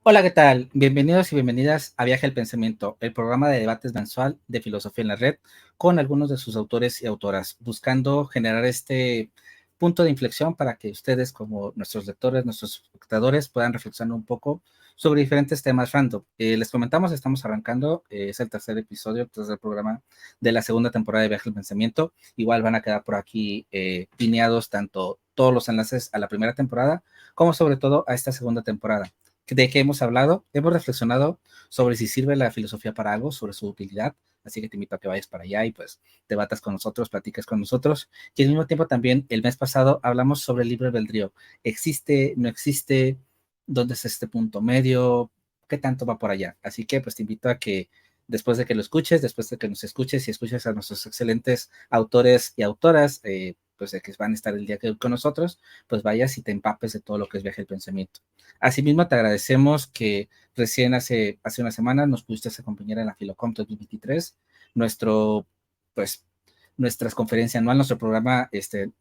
Hola, ¿qué tal? Bienvenidos y bienvenidas a Viaje al Pensamiento, el programa de debates mensual de filosofía en la red con algunos de sus autores y autoras, buscando generar este punto de inflexión para que ustedes, como nuestros lectores, nuestros espectadores, puedan reflexionar un poco sobre diferentes temas random. Les comentamos, estamos arrancando, es el tercer episodio, tercer programa de la segunda temporada de Viaje al Pensamiento. Igual van a quedar por aquí pineados tanto todos los enlaces a la primera temporada como sobre todo a esta segunda temporada. ¿De qué hemos hablado? Hemos reflexionado sobre si sirve la filosofía para algo, sobre su utilidad, así que te invito a que vayas para allá y pues debatas con nosotros, platiques con nosotros. Y al mismo tiempo también el mes pasado hablamos sobre el libre albedrío. ¿Existe? ¿No existe? ¿Dónde es este punto medio? ¿Qué tanto va por allá? Así que pues te invito a que después de que lo escuches, después de que nos escuches y escuches a nuestros excelentes autores y autoras, pues de que van a estar el día que con nosotros, pues vayas y te empapes de todo lo que es viaje del pensamiento. Asimismo, te agradecemos que recién hace una semana nos pudiste acompañar en la Filocom 2023, nuestro, pues, nuestras conferencias anual, nuestro programa,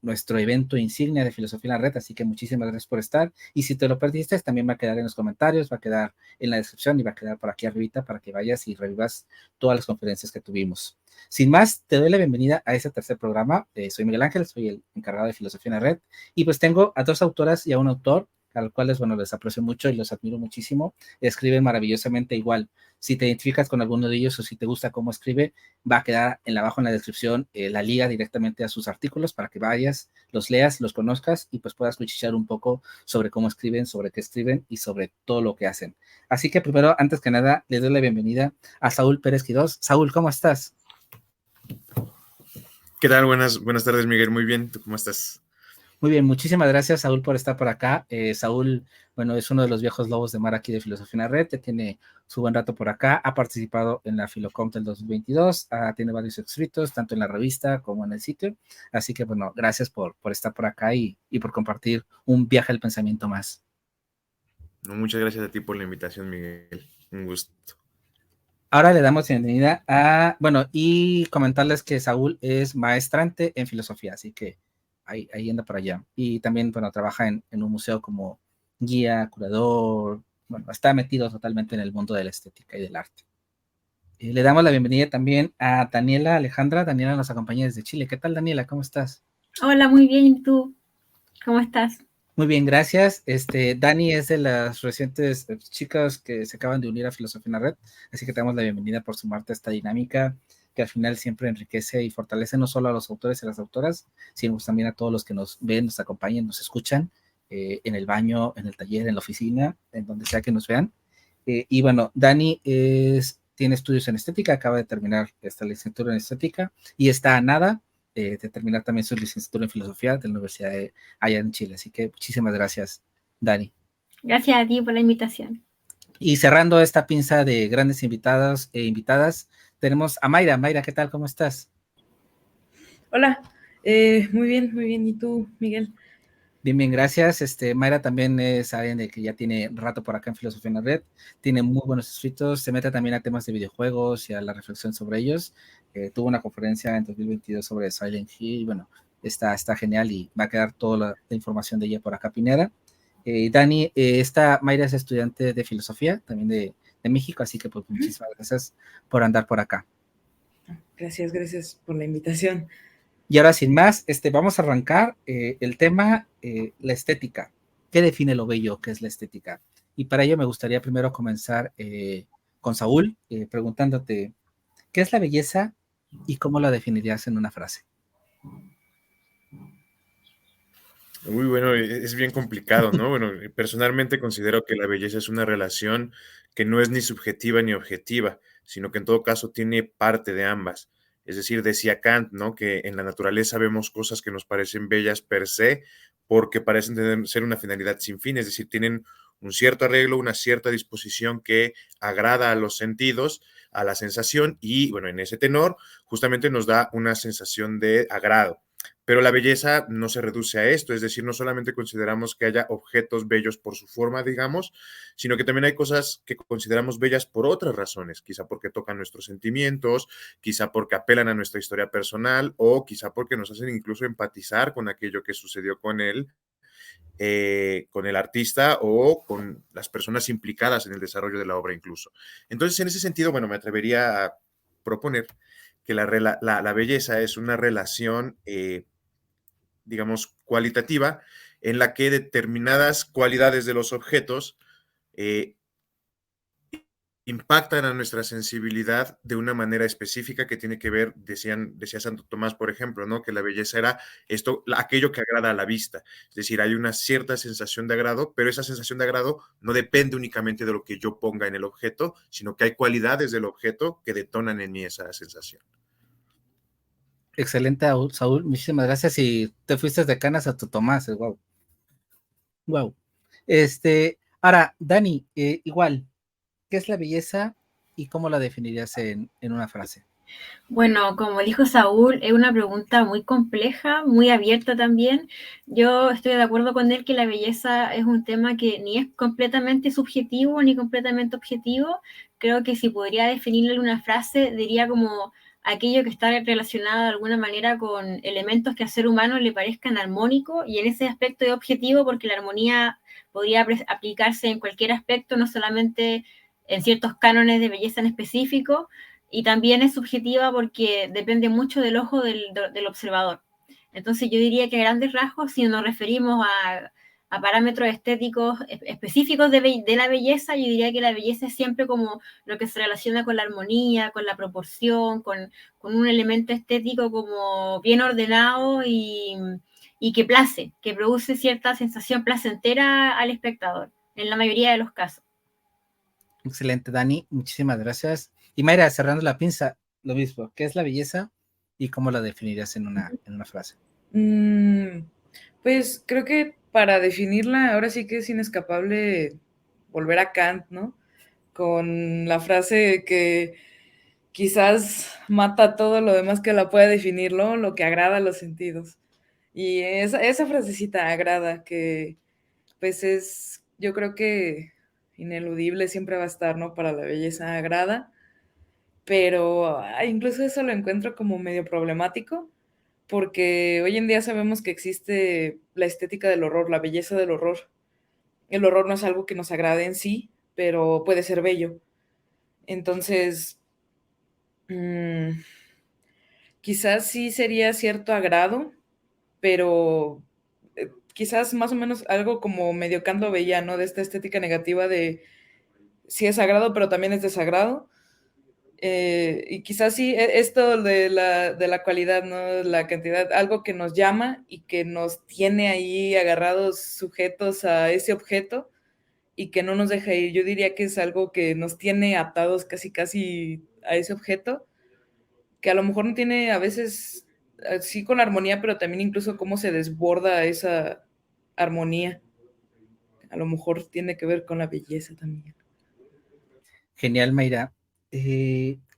nuestro evento insignia de Filosofía en la Red, así que muchísimas gracias por estar, y si te lo perdiste, también va a quedar en los comentarios, va a quedar en la descripción y va a quedar por aquí arribita para que vayas y revivas todas las conferencias que tuvimos. Sin más, te doy la bienvenida a este tercer programa. Soy Miguel Ángel, soy el encargado de Filosofía en la Red, y pues tengo a dos autoras y a un autor a los cuales, bueno, les aprecio mucho y los admiro muchísimo. Escriben maravillosamente igual. Si te identificas con alguno de ellos o si te gusta cómo escribe, va a quedar abajo en la descripción la liga directamente a sus artículos para que vayas, los leas, los conozcas y pues puedas cuchichear un poco sobre cómo escriben, sobre qué escriben y sobre todo lo que hacen. Así que primero, antes que nada, les doy la bienvenida a Saúl Pérez Quirós. Saúl, ¿cómo estás? ¿Qué tal? Buenas tardes, Miguel. Muy bien. ¿Tú cómo estás? Muy bien, muchísimas gracias, Saúl, por estar por acá. Saúl, bueno, es uno de los viejos lobos de mar aquí de Filosofía en la Red, ya tiene su buen rato por acá, ha participado en la Filocom del 2022, tiene varios escritos, tanto en la revista como en el sitio, así que, bueno, gracias por estar por acá y por compartir un viaje al pensamiento más. No, muchas gracias a ti por la invitación, Miguel. Un gusto. Ahora le damos bienvenida bueno, y comentarles que Saúl es maestrante en filosofía, así que ahí anda por allá. Y también, bueno, trabaja en un museo como guía, curador, bueno, está metido totalmente en el mundo de la estética y del arte. Le damos la bienvenida también a Daniela Alejandra. Daniela nos acompaña desde Chile. ¿Qué tal, Daniela? ¿Cómo estás? Hola, muy bien. ¿Y tú? ¿Cómo estás? Muy bien, gracias. Dani es de las recientes chicas que se acaban de unir a Filosofía en la Red, así que te damos la bienvenida por sumarte a esta dinámica que al final siempre enriquece y fortalece no solo a los autores y las autoras, sino pues también a todos los que nos ven, nos acompañan, nos escuchan en el baño, en el taller, en la oficina, en donde sea que nos vean. Y bueno, Dani tiene estudios en estética, acaba de terminar esta licenciatura en estética y está a nada de terminar también su licenciatura en filosofía de la Universidad de allá en Chile. Así que muchísimas gracias, Dani. Gracias a ti por la invitación. Y cerrando esta pinza de grandes invitados e invitadas, tenemos a Mayra. Mayra, ¿qué tal? ¿Cómo estás? Hola, muy bien, muy bien. ¿Y tú, Miguel? Bien, bien, gracias. Mayra también es alguien de que ya tiene rato por acá en Filosofía en la Red, tiene muy buenos escritos, se mete también a temas de videojuegos y a la reflexión sobre ellos. Tuvo una conferencia en 2022 sobre Silent Hill, y bueno, está genial y va a quedar toda la información de ella por acá, Pineda. Dani, Mayra es estudiante de filosofía, también de México, así que pues muchísimas gracias por andar por acá. Gracias por la invitación. Y ahora sin más, vamos a arrancar el tema, la estética. ¿Qué define lo bello? ¿Qué es la estética? Y para ello me gustaría primero comenzar con Saúl, preguntándote, ¿qué es la belleza y cómo la definirías en una frase? Muy bueno, es bien complicado, ¿no? Bueno, personalmente considero que la belleza es una relación que no es ni subjetiva ni objetiva, sino que en todo caso tiene parte de ambas. Es decir, decía Kant, ¿no? Que en la naturaleza vemos cosas que nos parecen bellas per se porque parecen ser una finalidad sin fin, es decir, tienen un cierto arreglo, una cierta disposición que agrada a los sentidos, a la sensación y, bueno, en ese tenor justamente nos da una sensación de agrado. Pero la belleza no se reduce a esto, es decir, no solamente consideramos que haya objetos bellos por su forma, digamos, sino que también hay cosas que consideramos bellas por otras razones, quizá porque tocan nuestros sentimientos, quizá porque apelan a nuestra historia personal o quizá porque nos hacen incluso empatizar con aquello que sucedió con él con el artista o con las personas implicadas en el desarrollo de la obra incluso. Entonces, en ese sentido, bueno, me atrevería a proponer que la belleza es una relación, digamos, cualitativa, en la que determinadas cualidades de los objetos impactan a nuestra sensibilidad de una manera específica que tiene que ver, decía Santo Tomás, por ejemplo, ¿no? Que la belleza era aquello que agrada a la vista. Es decir, hay una cierta sensación de agrado, pero esa sensación de agrado no depende únicamente de lo que yo ponga en el objeto, sino que hay cualidades del objeto que detonan en mí esa sensación. Excelente, Saúl, muchísimas gracias. Y te fuiste de Canas a tu Tomás, wow. Wow. Ahora, Dani, igual, ¿qué es la belleza y cómo la definirías en una frase? Bueno, como dijo Saúl, es una pregunta muy compleja, muy abierta también. Yo estoy de acuerdo con él que la belleza es un tema que ni es completamente subjetivo ni completamente objetivo. Creo que si podría definirlo en una frase, diría como aquello que está relacionado de alguna manera con elementos que al ser humano le parezcan armónicos, y en ese aspecto es objetivo porque la armonía podría aplicarse en cualquier aspecto, no solamente en ciertos cánones de belleza en específico. Y también es subjetiva porque depende mucho del ojo del observador. Entonces yo diría que a grandes rasgos, si nos referimos a parámetros estéticos específicos de la belleza, yo diría que la belleza es siempre como lo que se relaciona con la armonía, con la proporción, con un elemento estético como bien ordenado y que place, que produce cierta sensación placentera al espectador, en la mayoría de los casos. Excelente, Dani, muchísimas gracias. Y Mayra, cerrando la pinza, lo mismo, ¿qué es la belleza y cómo la definirías en una frase? Pues creo que para definirla, ahora sí que es inescapable volver a Kant, ¿no? Con la frase que quizás mata todo lo demás que la pueda definirlo, lo que agrada a los sentidos. Y esa frasecita agrada, que pues es, yo creo que ineludible siempre va a estar, ¿no? Para la belleza agrada, pero incluso eso lo encuentro como medio problemático, porque hoy en día sabemos que existe la estética del horror, la belleza del horror. El horror no es algo que nos agrade en sí, pero puede ser bello. Entonces, quizás sí sería cierto agrado, pero quizás más o menos algo como medio Kant lo veía, ¿no? De esta estética negativa de sí es agrado, pero también es desagrado. Y quizás sí, esto de la cualidad, ¿no? La cantidad, algo que nos llama y que nos tiene ahí agarrados, sujetos a ese objeto y que no nos deja ir. Yo diría que es algo que nos tiene atados casi a ese objeto, que a lo mejor no tiene a veces, sí con armonía, pero también incluso cómo se desborda esa armonía. A lo mejor tiene que ver con la belleza también. Genial, Mayra.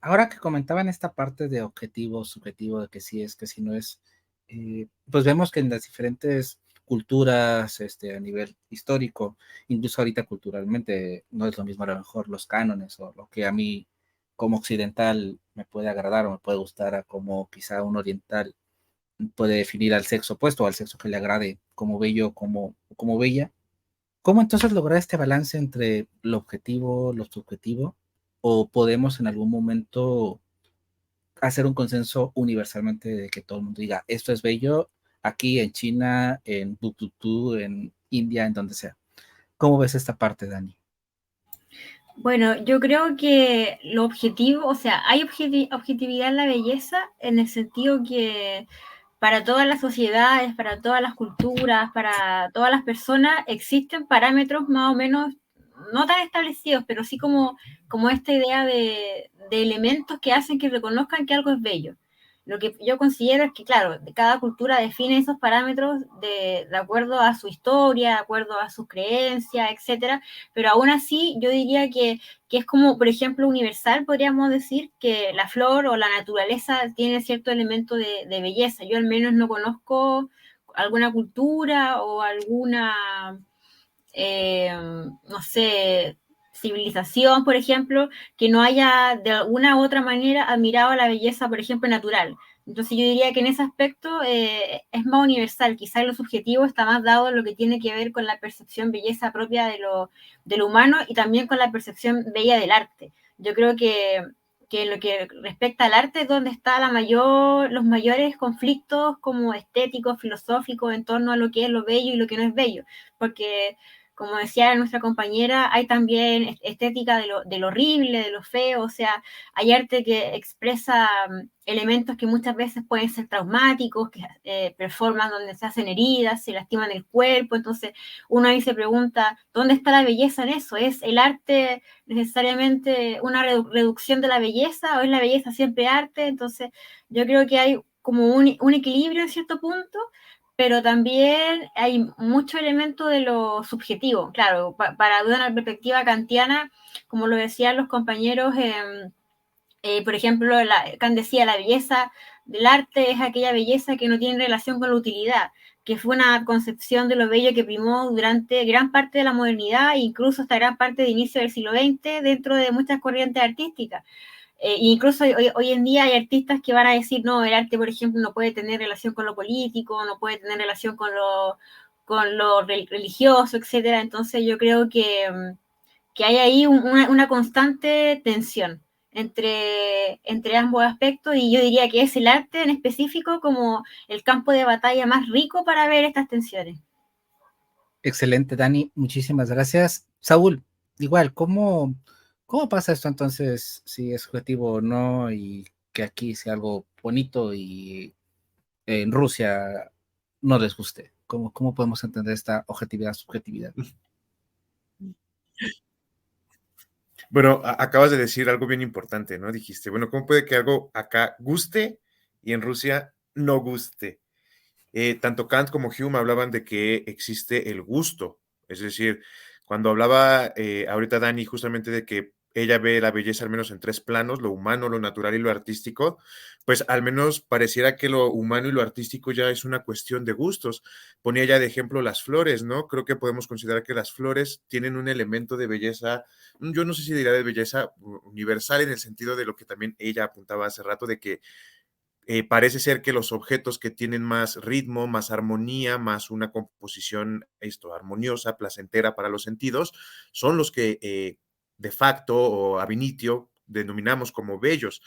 Ahora que comentaban esta parte de objetivo, subjetivo, de que sí es, que sí no es, pues vemos que en las diferentes culturas, a nivel histórico, incluso ahorita culturalmente, no es lo mismo a lo mejor los cánones o lo que a mí como occidental me puede agradar o me puede gustar, a como quizá un oriental puede definir al sexo opuesto o al sexo que le agrade como bello, como bella. ¿Cómo entonces lograr este balance entre lo objetivo, lo subjetivo? ¿O podemos en algún momento hacer un consenso universalmente de que todo el mundo diga, esto es bello, aquí en China, en Buktutu, en India, en donde sea? ¿Cómo ves esta parte, Dani? Bueno, yo creo que lo objetivo, o sea, hay objetividad en la belleza en el sentido que para todas las sociedades, para todas las culturas, para todas las personas, existen parámetros más o menos no tan establecidos, pero sí como esta idea de elementos que hacen que reconozcan que algo es bello. Lo que yo considero es que, claro, cada cultura define esos parámetros de acuerdo a su historia, de acuerdo a sus creencias, etcétera, pero aún así yo diría que es como, por ejemplo, universal, podríamos decir, que la flor o la naturaleza tiene cierto elemento de belleza. Yo al menos no conozco alguna cultura o alguna, no sé, civilización, por ejemplo, que no haya de alguna u otra manera admirado la belleza, por ejemplo, natural. Entonces yo diría que en ese aspecto es más universal, quizás lo subjetivo está más dado en lo que tiene que ver con la percepción belleza propia de lo humano y también con la percepción bella del arte. Yo creo que en lo que respecta al arte es donde está los mayores conflictos como estéticos, filosóficos, en torno a lo que es lo bello y lo que no es bello, porque como decía nuestra compañera, hay también estética de lo horrible, de lo feo, o sea, hay arte que expresa elementos que muchas veces pueden ser traumáticos, que performan donde se hacen heridas, se lastiman el cuerpo, entonces uno ahí se pregunta, ¿dónde está la belleza en eso? ¿Es el arte necesariamente una reducción de la belleza o es la belleza siempre arte? Entonces yo creo que hay como un equilibrio en cierto punto, pero también hay mucho elemento de lo subjetivo. Claro, para una perspectiva kantiana, como lo decían los compañeros, por ejemplo, Kant decía, la belleza del arte es aquella belleza que no tiene relación con la utilidad, que fue una concepción de lo bello que primó durante gran parte de la modernidad, incluso hasta gran parte de inicio del siglo XX, dentro de muchas corrientes artísticas. Incluso hoy en día hay artistas que van a decir, no, el arte, por ejemplo, no puede tener relación con lo político, no puede tener relación con lo religioso, etcétera. Entonces yo creo que hay ahí una constante tensión entre ambos aspectos y yo diría que es el arte en específico como el campo de batalla más rico para ver estas tensiones. Excelente, Dani, muchísimas gracias. Saúl, igual, ¿cómo pasa esto entonces, si es subjetivo o no, y que aquí sea algo bonito y en Rusia no les guste? ¿Cómo podemos entender esta objetividad, subjetividad? Bueno, acabas de decir algo bien importante, ¿no? Dijiste, bueno, ¿cómo puede que algo acá guste y en Rusia no guste? Tanto Kant como Hume hablaban de que existe el gusto, es decir, cuando hablaba ahorita Dani justamente de que ella ve la belleza al menos en tres planos, lo humano, lo natural y lo artístico, pues al menos pareciera que lo humano y lo artístico ya es una cuestión de gustos. Ponía ya de ejemplo las flores, ¿no? Creo que podemos considerar que las flores tienen un elemento de belleza, yo no sé si diría de belleza universal en el sentido de lo que también ella apuntaba hace rato, de que parece ser que los objetos que tienen más ritmo, más armonía, más una composición armoniosa, placentera para los sentidos, son los que de facto o ab initio denominamos como bellos.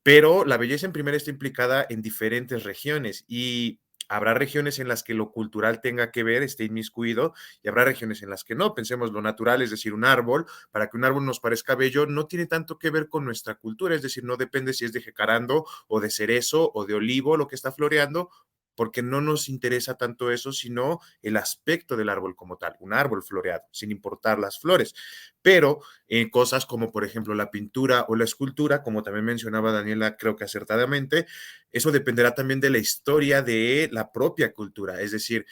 Pero la belleza en primera está implicada en diferentes regiones y habrá regiones en las que lo cultural tenga que ver, esté inmiscuido, y habrá regiones en las que no. Pensemos lo natural, es decir, un árbol, para que un árbol nos parezca bello, no tiene tanto que ver con nuestra cultura, es decir, no depende si es de jacarando o de cerezo o de olivo lo que está floreando, porque no nos interesa tanto eso, sino el aspecto del árbol como tal, un árbol floreado, sin importar las flores. Pero cosas como, por ejemplo, la pintura o la escultura, como también mencionaba Daniela, creo que acertadamente, eso dependerá también de la historia de la propia cultura, es decir,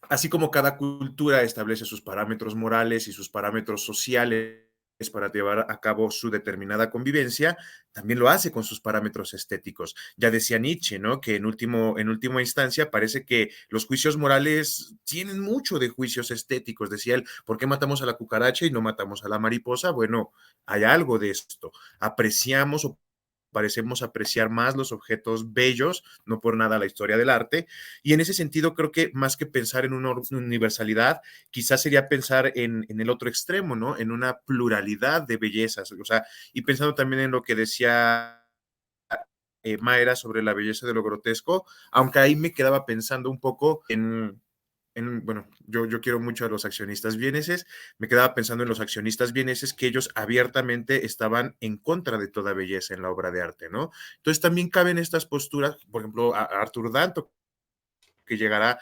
así como cada cultura establece sus parámetros morales y sus parámetros sociales para llevar a cabo su determinada convivencia, también lo hace con sus parámetros estéticos. Ya decía Nietzsche, ¿no? Que en última instancia parece que los juicios morales tienen mucho de juicios estéticos. Decía él, ¿por qué matamos a la cucaracha y no matamos a la mariposa? Bueno, hay algo de esto. Apreciamos o parecemos apreciar más los objetos bellos, no por nada la historia del arte, y en ese sentido creo que más que pensar en una universalidad, quizás sería pensar en el otro extremo, ¿no? En una pluralidad de bellezas, o sea, y pensando también en lo que decía Mayra sobre la belleza de lo grotesco, aunque ahí me quedaba pensando un poco bueno, yo quiero mucho a los accionistas vieneses, me quedaba pensando en los accionistas vieneses que ellos abiertamente estaban en contra de toda belleza en la obra de arte, ¿no? Entonces también caben estas posturas, por ejemplo, a Arthur Danto, que llegará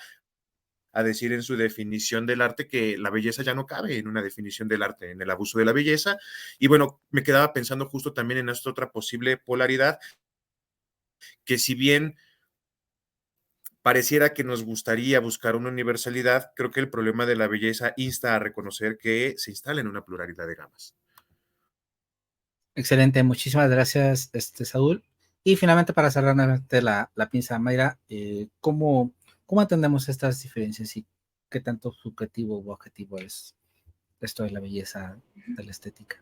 a decir en su definición del arte que la belleza ya no cabe en una definición del arte, en el abuso de la belleza. Y bueno, me quedaba pensando justo también en esta otra posible polaridad, que si bien pareciera que nos gustaría buscar una universalidad, creo que el problema de la belleza insta a reconocer que se instala en una pluralidad de gamas. Excelente, muchísimas gracias, Saúl. Y finalmente, para cerrar la pinza, Mayra, ¿cómo entendemos estas diferencias y qué tanto subjetivo o objetivo es esto de la belleza, de la estética?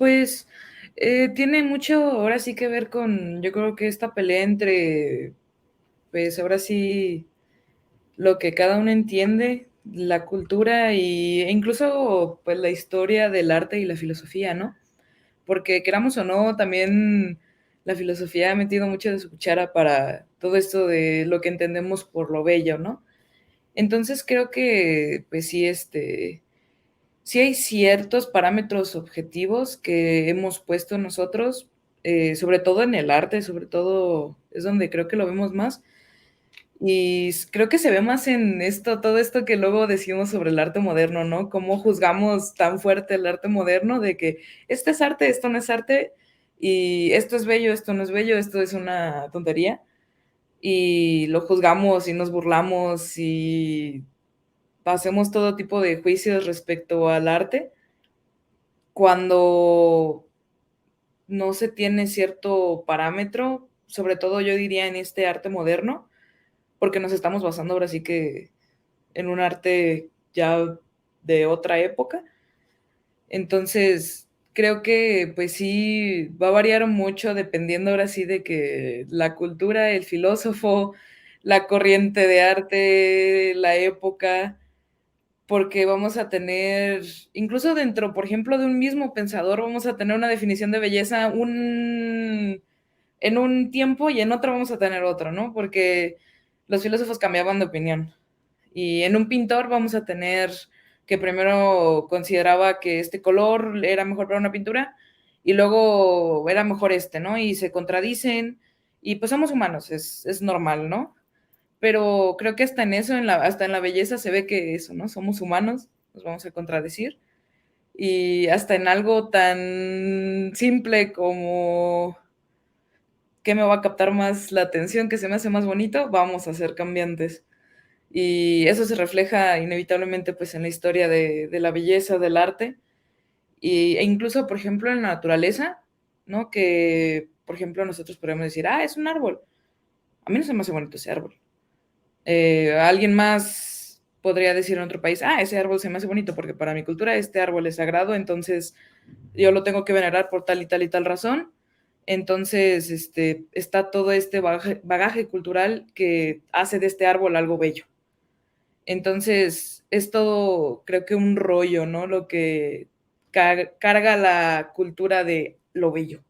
Pues tiene mucho ahora sí que ver con, yo creo que esta pelea entre, pues ahora sí, lo que cada uno entiende, la cultura e incluso pues la historia del arte y la filosofía, ¿no? Porque queramos o no, también la filosofía ha metido mucho de su cuchara para todo esto de lo que entendemos por lo bello, ¿no? Entonces creo que, pues sí, sí hay ciertos parámetros objetivos que hemos puesto nosotros, sobre todo en el arte, sobre todo es donde creo que lo vemos más. Y creo que se ve más en esto, todo esto que luego decimos sobre el arte moderno, ¿no? Cómo juzgamos tan fuerte el arte moderno de que esto es arte, esto no es arte, y esto es bello, esto no es bello, esto es una tontería. Y lo juzgamos y nos burlamos y hacemos todo tipo de juicios respecto al arte cuando no se tiene cierto parámetro, sobre todo yo diría en este arte moderno, porque nos estamos basando ahora sí que en un arte ya de otra época. Entonces, creo que pues sí va a variar mucho dependiendo ahora sí de que la cultura, el filósofo, la corriente de arte, la época, porque vamos a tener, incluso dentro, por ejemplo, de un mismo pensador, vamos a tener una definición de belleza en un tiempo y en otro vamos a tener otro, ¿no? Porque los filósofos cambiaban de opinión. Y en un pintor vamos a tener que primero consideraba que este color era mejor para una pintura y luego era mejor este, ¿no? Y se contradicen y pues somos humanos, es normal, ¿no? Pero creo que hasta en eso, hasta en la belleza se ve que eso, ¿no? Somos humanos, nos vamos a contradecir. Y hasta en algo tan simple como qué me va a captar más la atención, que se me hace más bonito, vamos a ser cambiantes. Y eso se refleja inevitablemente pues en la historia de la belleza, del arte, e incluso, por ejemplo, en la naturaleza, ¿no? Que, por ejemplo, nosotros podemos decir, ah, es un árbol. A mí no se me hace bonito ese árbol. Alguien más podría decir en otro país, ah, ese árbol se me hace bonito porque para mi cultura este árbol es sagrado, entonces yo lo tengo que venerar por tal y tal y tal razón. Entonces, está todo este bagaje cultural que hace de este árbol algo bello. Entonces, es todo, creo que un rollo, ¿no? Lo que carga la cultura de lo bello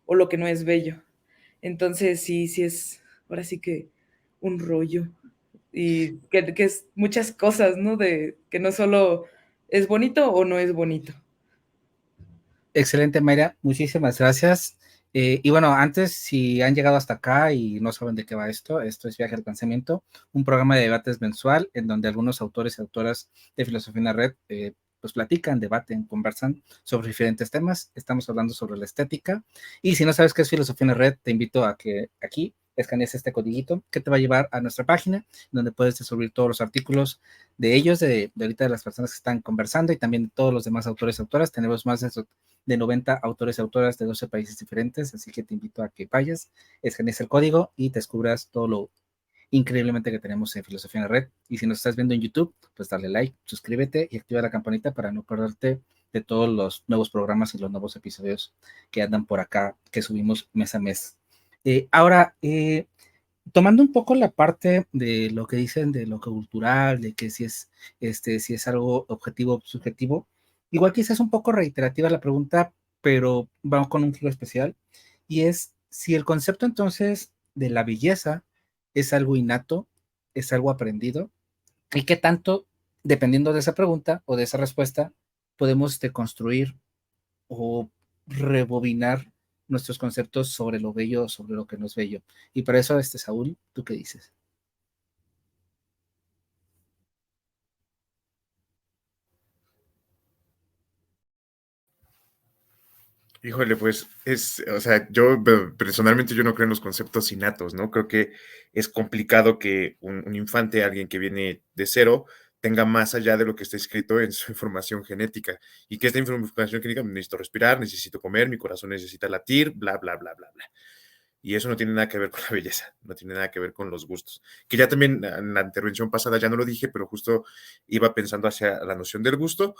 o lo que no es bello. Entonces, sí, sí es, ahora sí que un rollo. Y que es muchas cosas, ¿no? De que no solo es bonito o no es bonito. Excelente, Mayra, muchísimas gracias. Y bueno, antes, si han llegado hasta acá y no saben de qué va esto es Viaje al Pensamiento, un programa de debates mensual en donde algunos autores y autoras de Filosofía en la Red pues platican, debaten, conversan sobre diferentes temas. Estamos hablando sobre la estética. Y si no sabes qué es Filosofía en la Red, te invito a que aquí escanees este codiguito que te va a llevar a nuestra página, donde puedes descubrir todos los artículos de ellos, de ahorita de las personas que están conversando y también de todos los demás autores y autoras. Tenemos más de 90 autores y autoras de 12 países diferentes, así que te invito a que vayas, escanees el código y descubras todo lo increíblemente que tenemos en Filosofía en la Red. Y si nos estás viendo en YouTube, pues dale like, suscríbete y activa la campanita para no perderte de todos los nuevos programas y los nuevos episodios que andan por acá, que subimos mes a mes. Ahora, tomando un poco la parte de lo que dicen de lo cultural, de que si es algo objetivo o subjetivo, igual quizás un poco reiterativa la pregunta, pero vamos con un giro especial, y es si el concepto entonces de la belleza es algo innato, es algo aprendido, y qué tanto, dependiendo de esa pregunta o de esa respuesta, podemos deconstruir o rebobinar nuestros conceptos sobre lo bello, sobre lo que no es bello. Y para eso, Saúl, ¿tú qué dices? Híjole, pues o sea, personalmente yo no creo en los conceptos innatos, ¿no? Creo que es complicado que un infante, alguien que viene de cero, tenga más allá de lo que está escrito en su información genética. Y que esta información genética, necesito respirar, necesito comer, mi corazón necesita latir, bla, bla, bla, bla, bla. Y eso no tiene nada que ver con la belleza, no tiene nada que ver con los gustos. Que ya también en la intervención pasada ya no lo dije, pero justo iba pensando hacia la noción del gusto.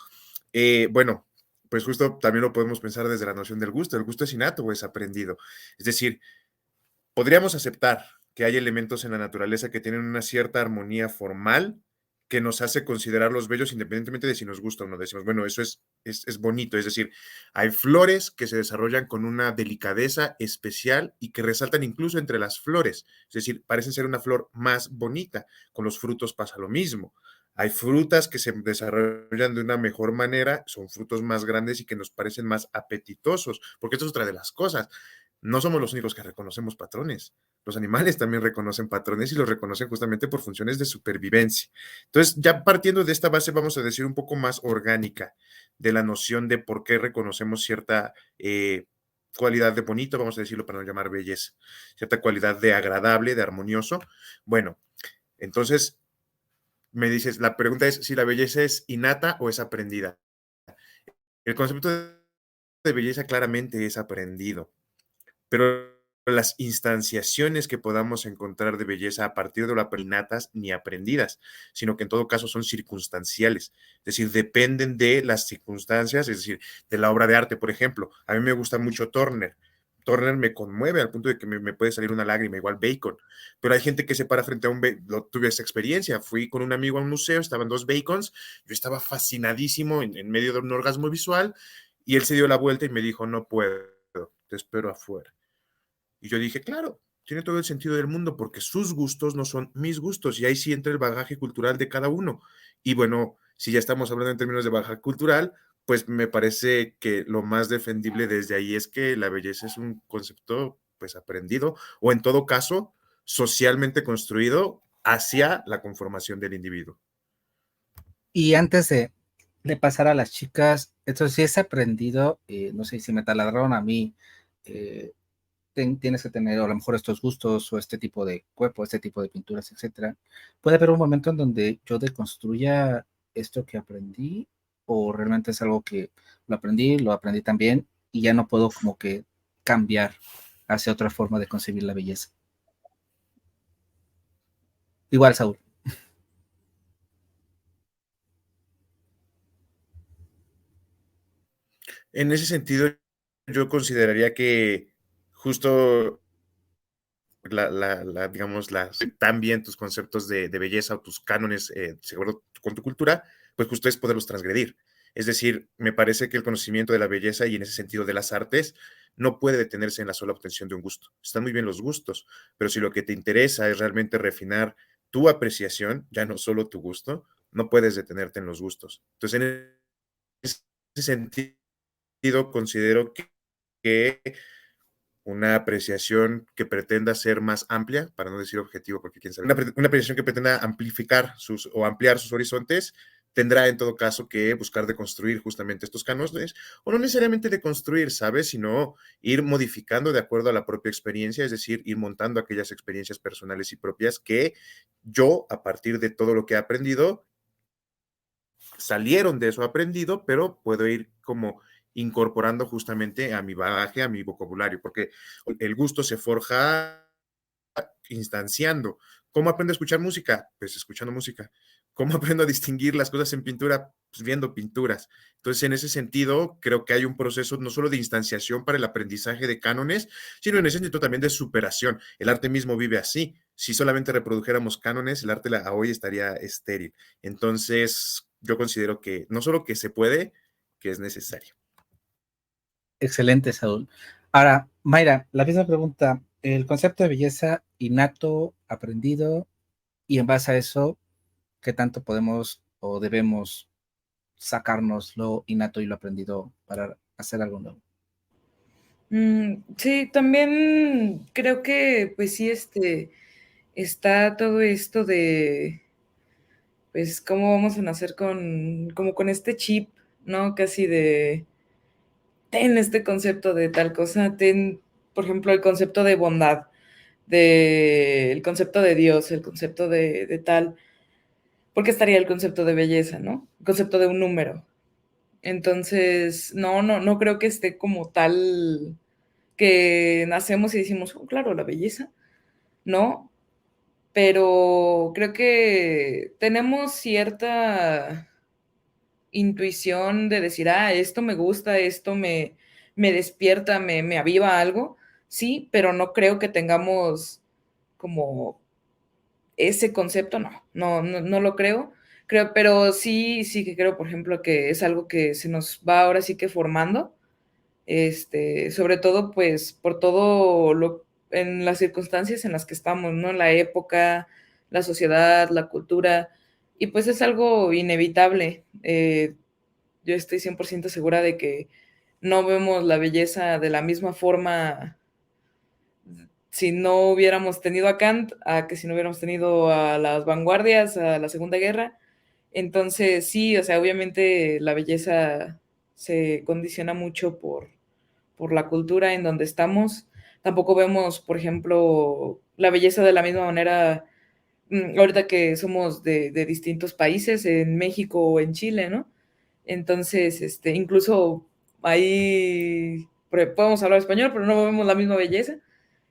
Bueno, pues justo también lo podemos pensar desde la noción del gusto. ¿El gusto es innato o es aprendido? Es decir, podríamos aceptar que hay elementos en la naturaleza que tienen una cierta armonía formal que nos hace considerarlos bellos independientemente de si nos gusta o no. Decimos, bueno, eso es bonito. Es decir, hay flores que se desarrollan con una delicadeza especial y que resaltan incluso entre las flores. Es decir, parecen ser una flor más bonita. Con los frutos pasa lo mismo. Hay frutas que se desarrollan de una mejor manera, son frutos más grandes y que nos parecen más apetitosos, porque esto es otra de las cosas. No somos los únicos que reconocemos patrones. Los animales también reconocen patrones y los reconocen justamente por funciones de supervivencia. Entonces, ya partiendo de esta base, vamos a decir un poco más orgánica de la noción de por qué reconocemos cierta cualidad de bonito, vamos a decirlo para no llamar belleza, cierta cualidad de agradable, de armonioso. Bueno, entonces me dices, la pregunta es si la belleza es innata o es aprendida. El concepto de belleza claramente es aprendido, pero las instanciaciones que podamos encontrar de belleza a partir de lo innatas ni aprendidas, sino que en todo caso son circunstanciales, es decir, dependen de las circunstancias, es decir, de la obra de arte, por ejemplo. A mí me gusta mucho Turner. Turner me conmueve al punto de que me puede salir una lágrima, igual Bacon, pero hay gente que se para frente a tuve esa experiencia, fui con un amigo a un museo, estaban dos Bacons, yo estaba fascinadísimo en medio de un orgasmo visual y él se dio la vuelta y me dijo, no puedo, te espero afuera. Y yo dije, claro, tiene todo el sentido del mundo porque sus gustos no son mis gustos y ahí sí entra el bagaje cultural de cada uno. Y bueno, si ya estamos hablando en términos de bagaje cultural, pues me parece que lo más defendible desde ahí es que la belleza es un concepto pues aprendido o en todo caso socialmente construido hacia la conformación del individuo. Y antes de pasar a las chicas, esto sí es aprendido, no sé si me taladraron a mí, eh, tienes que tener a lo mejor estos gustos o este tipo de cuerpo, este tipo de pinturas, etcétera. Puede haber un momento en donde yo deconstruya esto que aprendí o realmente es algo que lo aprendí también y ya no puedo como que cambiar hacia otra forma de concebir la belleza. Igual, Saúl. En ese sentido, yo consideraría que justo digamos, tan bien tus conceptos de belleza o tus cánones, seguro con tu cultura, pues justo es poderlos transgredir. Es decir, me parece que el conocimiento de la belleza y en ese sentido de las artes no puede detenerse en la sola obtención de un gusto. Están muy bien los gustos, pero si lo que te interesa es realmente refinar tu apreciación, ya no solo tu gusto, no puedes detenerte en los gustos. Entonces, en ese sentido, considero que una apreciación que pretenda ser más amplia, para no decir objetivo, porque quién sabe, una apreciación que pretenda amplificar o ampliar sus horizontes, tendrá en todo caso que buscar de construir justamente estos cánones, o no necesariamente de construir, ¿sabes? Sino ir modificando de acuerdo a la propia experiencia, es decir, ir montando aquellas experiencias personales y propias que yo, a partir de todo lo que he aprendido, salieron de eso aprendido, pero puedo ir como incorporando justamente a mi bagaje, a mi vocabulario, porque el gusto se forja instanciando. ¿Cómo aprendo a escuchar música? Pues escuchando música. ¿Cómo aprendo a distinguir las cosas en pintura? Pues viendo pinturas. Entonces, en ese sentido, creo que hay un proceso no solo de instanciación para el aprendizaje de cánones, sino en ese sentido también de superación. El arte mismo vive así. Si solamente reprodujéramos cánones, el arte a hoy estaría estéril. Entonces, yo considero que no solo que se puede, que es necesario. Excelente, Saúl. Ahora, Mayra, la misma pregunta. El concepto de belleza innato, aprendido, y en base a eso, ¿qué tanto podemos o debemos sacarnos lo innato y lo aprendido para hacer algo nuevo? Sí, también creo que, pues sí, está todo esto de, pues, cómo vamos a nacer como con este chip, ¿no? Casi de, ten este concepto de tal cosa, ten, por ejemplo, el concepto de bondad, el concepto de Dios, el concepto de tal, porque estaría el concepto de belleza, ¿no? El concepto de un número. Entonces, no creo que esté como tal que nacemos y decimos, oh, claro, la belleza, ¿no? Pero creo que tenemos cierta intuición de decir, esto me gusta, esto me despierta, me aviva algo, sí, pero no creo que tengamos como ese concepto, no lo creo. Pero sí que creo, por ejemplo, que es algo que se nos va ahora sí que formando, sobre todo, pues, por todo en las circunstancias en las que estamos, ¿no? La época, la sociedad, la cultura, y pues es algo inevitable. Yo estoy 100% segura de que no vemos la belleza de la misma forma si no hubiéramos tenido a Kant, a que si no hubiéramos tenido a las vanguardias, a la Segunda Guerra. Entonces, sí, o sea, obviamente la belleza se condiciona mucho por la cultura en donde estamos. Tampoco vemos, por ejemplo, la belleza de la misma manera ahorita que somos de distintos países, en México o en Chile, ¿no? Entonces, incluso ahí podemos hablar español, pero no vemos la misma belleza.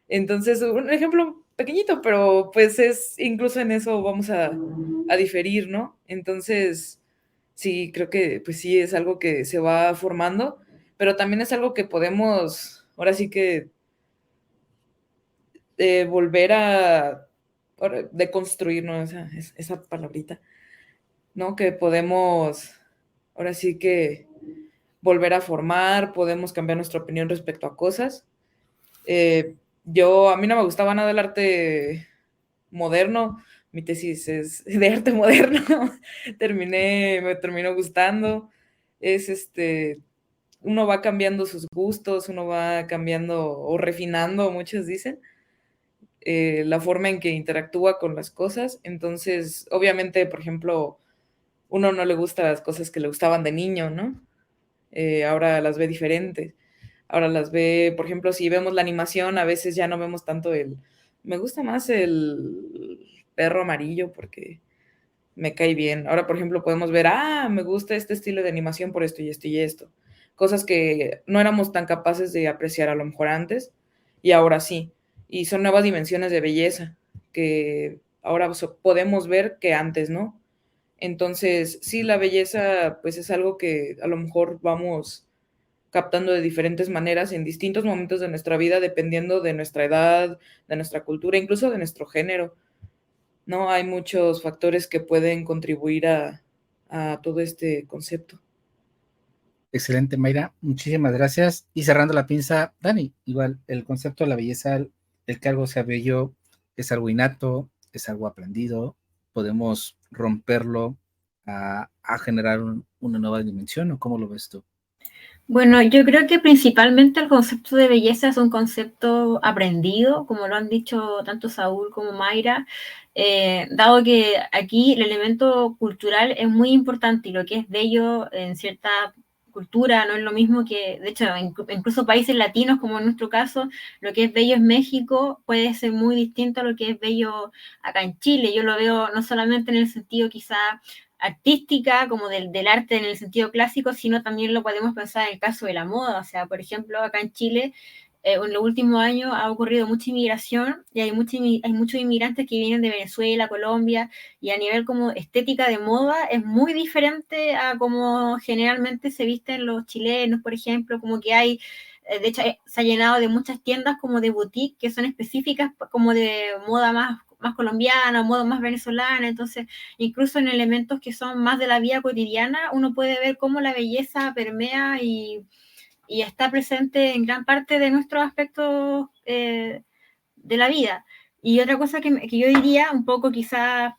Entonces, un ejemplo pequeñito, pero pues es, incluso en eso vamos a diferir, ¿no? Entonces, sí, creo que pues sí es algo que se va formando, pero también es algo que podemos, ahora sí que volver a deconstruir, ¿no? Esa palabrita, ¿no? Que podemos, ahora sí que volver a formar, podemos cambiar nuestra opinión respecto a cosas. A mí no me gustaba nada el arte moderno, mi tesis es de arte moderno, me terminó gustando, uno va cambiando sus gustos, uno va cambiando o refinando, muchos dicen, la forma en que interactúa con las cosas. Entonces, obviamente, por ejemplo, uno no le gusta las cosas que le gustaban de niño, ¿no? Ahora las ve diferentes. Ahora las ve, por ejemplo, si vemos la animación, a veces ya no vemos tanto me gusta más el perro amarillo porque me cae bien. Ahora, por ejemplo, podemos ver, me gusta este estilo de animación por esto y esto y esto. Cosas que no éramos tan capaces de apreciar a lo mejor antes y ahora sí. Y son nuevas dimensiones de belleza que ahora podemos ver que antes, ¿no? Entonces, sí, la belleza pues es algo que a lo mejor vamos captando de diferentes maneras en distintos momentos de nuestra vida, dependiendo de nuestra edad, de nuestra cultura, incluso de nuestro género, ¿no? Hay muchos factores que pueden contribuir a todo este concepto. Excelente, Mayra. Muchísimas gracias. Y cerrando la pinza, Dani, igual el concepto de la belleza, el que algo sea bello, es algo innato, es algo aprendido, podemos romperlo a generar una nueva dimensión, ¿o cómo lo ves tú? Bueno, yo creo que principalmente el concepto de belleza es un concepto aprendido, como lo han dicho tanto Saúl como Mayra, dado que aquí el elemento cultural es muy importante y lo que es bello en cierta cultura no es lo mismo que, de hecho, incluso países latinos, como en nuestro caso, lo que es bello en México puede ser muy distinto a lo que es bello acá en Chile. Yo lo veo no solamente en el sentido quizá artística, como del arte en el sentido clásico, sino también lo podemos pensar en el caso de la moda. O sea, por ejemplo, acá en Chile, en los últimos años ha ocurrido mucha inmigración y hay muchos inmigrantes que vienen de Venezuela, Colombia, y a nivel como estética de moda es muy diferente a como generalmente se visten los chilenos, por ejemplo, como que hay de hecho, se ha llenado de muchas tiendas como de boutique que son específicas como de moda más colombiana, moda más venezolana. Entonces, incluso en elementos que son más de la vida cotidiana, uno puede ver cómo la belleza permea y está presente en gran parte de nuestros aspectos de la vida. Y otra cosa que yo diría, un poco quizás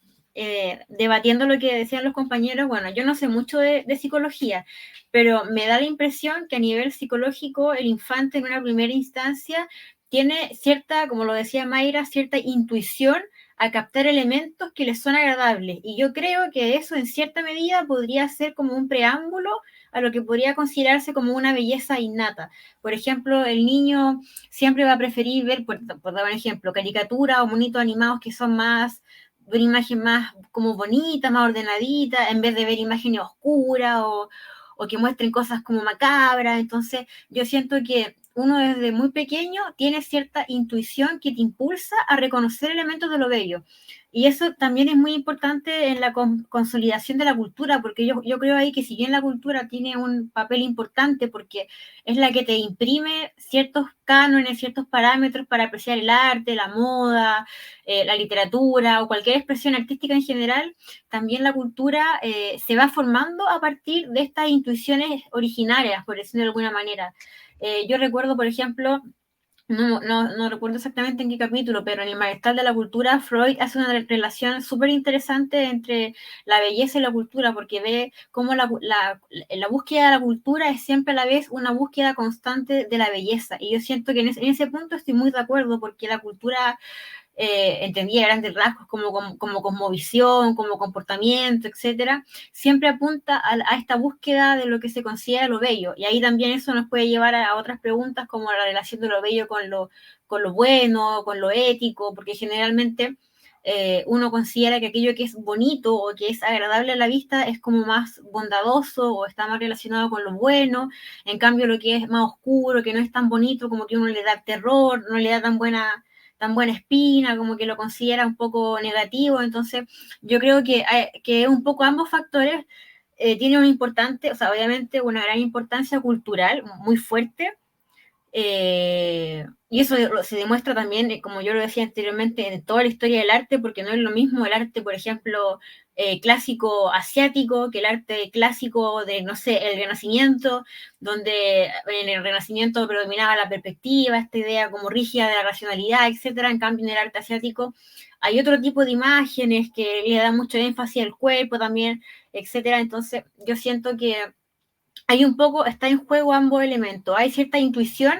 debatiendo lo que decían los compañeros, bueno, yo no sé mucho de psicología, pero me da la impresión que a nivel psicológico el infante en una primera instancia tiene cierta, como lo decía Mayra, cierta intuición a captar elementos que les son agradables. Y yo creo que eso en cierta medida podría ser como un preámbulo a lo que podría considerarse como una belleza innata. Por ejemplo, el niño siempre va a preferir ver, por dar un ejemplo, caricaturas o monitos animados que son más, de una imagen más como bonita, más ordenadita, en vez de ver imágenes oscuras o que muestren cosas como macabras. Entonces, yo siento que uno desde muy pequeño tiene cierta intuición que te impulsa a reconocer elementos de lo bello. Y eso también es muy importante en la consolidación de la cultura, porque yo creo ahí que si bien la cultura tiene un papel importante, porque es la que te imprime ciertos cánones, ciertos parámetros para apreciar el arte, la moda, la literatura o cualquier expresión artística en general, también la cultura se va formando a partir de estas intuiciones originarias, por decirlo de alguna manera. Yo recuerdo, por ejemplo, no recuerdo exactamente en qué capítulo, pero en El Malestar de la Cultura, Freud hace una relación súper interesante entre la belleza y la cultura, porque ve cómo la búsqueda de la cultura es siempre a la vez una búsqueda constante de la belleza. Y yo siento que en ese punto estoy muy de acuerdo, porque la cultura entendía grandes rasgos como cosmovisión, como comportamiento, etcétera, siempre apunta a esta búsqueda de lo que se considera lo bello. Y ahí también eso nos puede llevar a otras preguntas como la relación de lo bello con lo bueno, con lo ético, porque generalmente uno considera que aquello que es bonito o que es agradable a la vista es como más bondadoso o está más relacionado con lo bueno, en cambio lo que es más oscuro, que no es tan bonito, como que uno le da terror, no le da tan buena espina, como que lo considera un poco negativo. Entonces, yo creo que un poco ambos factores tienen una importante, o sea, obviamente una gran importancia cultural muy fuerte, y eso se demuestra también, como yo lo decía anteriormente, en toda la historia del arte, porque no es lo mismo el arte, por ejemplo, clásico asiático que el arte clásico de, no sé, el Renacimiento, donde en el Renacimiento predominaba la perspectiva, esta idea como rígida de la racionalidad, etcétera. En cambio, en el arte asiático hay otro tipo de imágenes que le dan mucho énfasis al cuerpo también, etcétera. Entonces, yo siento que hay un poco, está en juego ambos elementos. Hay cierta intuición,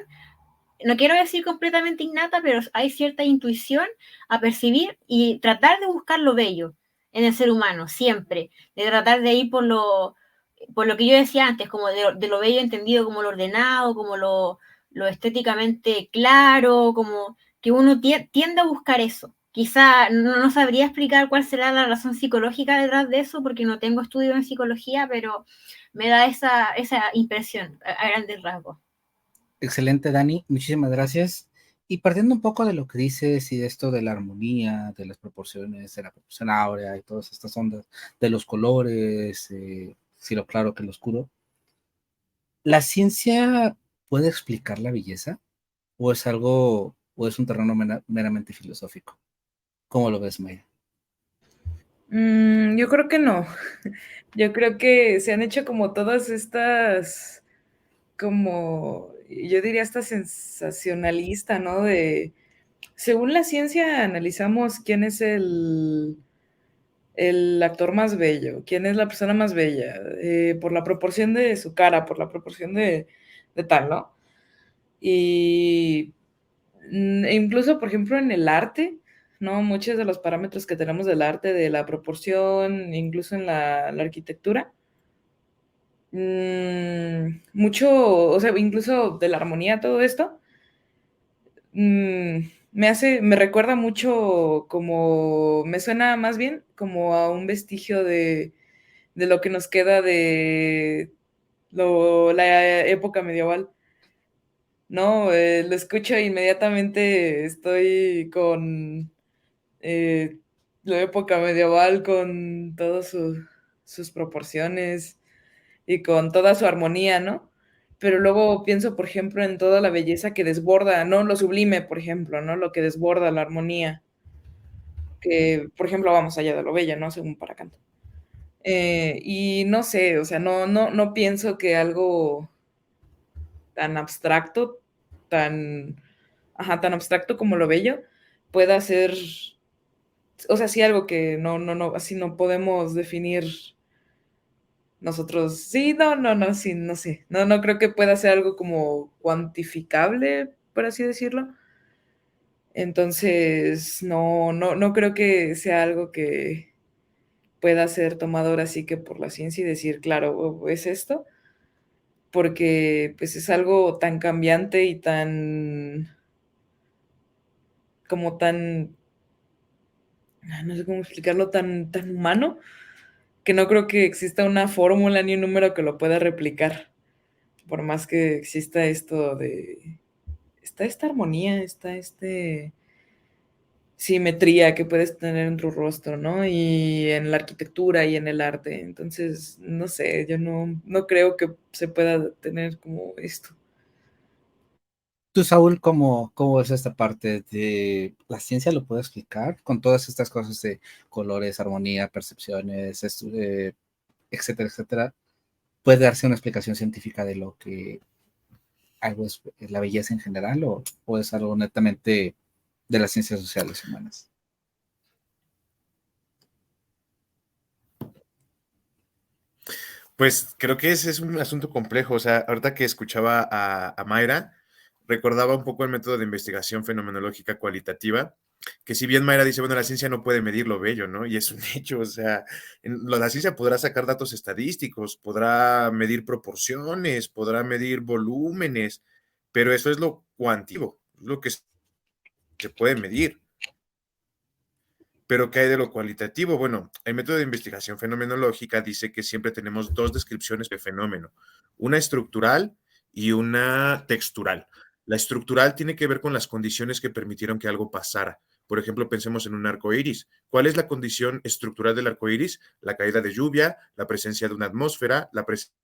no quiero decir completamente innata, pero hay cierta intuición a percibir y tratar de buscar lo bello en el ser humano, siempre. De tratar de ir por lo que yo decía antes, como de lo bello entendido como lo ordenado, como lo estéticamente claro, como que uno tiende a buscar eso. Quizá no sabría explicar cuál será la razón psicológica detrás de eso, porque no tengo estudio en psicología, pero me da esa impresión a grandes rasgos. Excelente, Dani, muchísimas gracias. Y partiendo un poco de lo que dices y de esto de la armonía, de las proporciones, de la proporción áurea y todas estas ondas, de los colores, si lo claro que lo oscuro, ¿la ciencia puede explicar la belleza? ¿O es algo, o es un terreno meramente filosófico? ¿Cómo lo ves, Maya? Yo creo que no. Yo creo que se han hecho como todas estas, como, yo diría hasta sensacionalista, ¿no? Según la ciencia, analizamos quién es el actor más bello, quién es la persona más bella, por la proporción de su cara, por la proporción de tal, ¿no? Y incluso, por ejemplo, en el arte, ¿no? Muchos de los parámetros que tenemos del arte, de la proporción, incluso en la arquitectura, mucho, o sea, incluso de la armonía, todo esto, me recuerda mucho como, me suena más bien como a un vestigio de lo que nos queda de la época medieval. No, lo escucho e inmediatamente estoy con la época medieval, con todas sus proporciones y con toda su armonía, ¿no? Pero luego pienso, por ejemplo, en toda la belleza que desborda, ¿no? Lo sublime, por ejemplo, ¿no? Lo que desborda la armonía, que, por ejemplo, vamos allá de lo bello, ¿no? Según para Kant. Y no sé, o sea, no pienso que algo tan abstracto, tan, tan abstracto como lo bello, pueda ser, o sea, sí algo que no, así no podemos definir nosotros. Sí, sí, no sé. No creo que pueda ser algo como cuantificable, por así decirlo. Entonces, no creo que sea algo que pueda ser tomado ahora sí que por la ciencia y decir, claro, es esto, porque pues es algo tan cambiante y tan, como tan, no sé cómo explicarlo, tan humano, que no creo que exista una fórmula ni un número que lo pueda replicar, por más que exista esto de está esta armonía, está simetría que puedes tener en tu rostro, ¿no? Y en la arquitectura y en el arte. Entonces, no sé, yo no creo que se pueda tener como esto. Tú, Saúl, ¿cómo ves esta parte de la ciencia? ¿Lo puedo explicar? Con todas estas cosas de colores, armonía, percepciones, etcétera, etcétera. ¿Puede darse una explicación científica de lo que algo es la belleza en general o es algo netamente de las ciencias sociales humanas? Pues creo que ese es un asunto complejo. O sea, ahorita que escuchaba a Mayra, recordaba un poco el método de investigación fenomenológica cualitativa, que si bien Mayra dice, bueno, la ciencia no puede medir lo bello, ¿no? Y es un hecho, o sea, la ciencia podrá sacar datos estadísticos, podrá medir proporciones, podrá medir volúmenes, pero eso es lo cuantitativo, lo que se puede medir. Pero ¿qué hay de lo cualitativo? Bueno, el método de investigación fenomenológica dice que siempre tenemos dos descripciones de fenómeno, una estructural y una textural. La estructural tiene que ver con las condiciones que permitieron que algo pasara. Por ejemplo, pensemos en un arco iris. ¿Cuál es la condición estructural del arco iris? La caída de lluvia, la presencia de una atmósfera, la presencia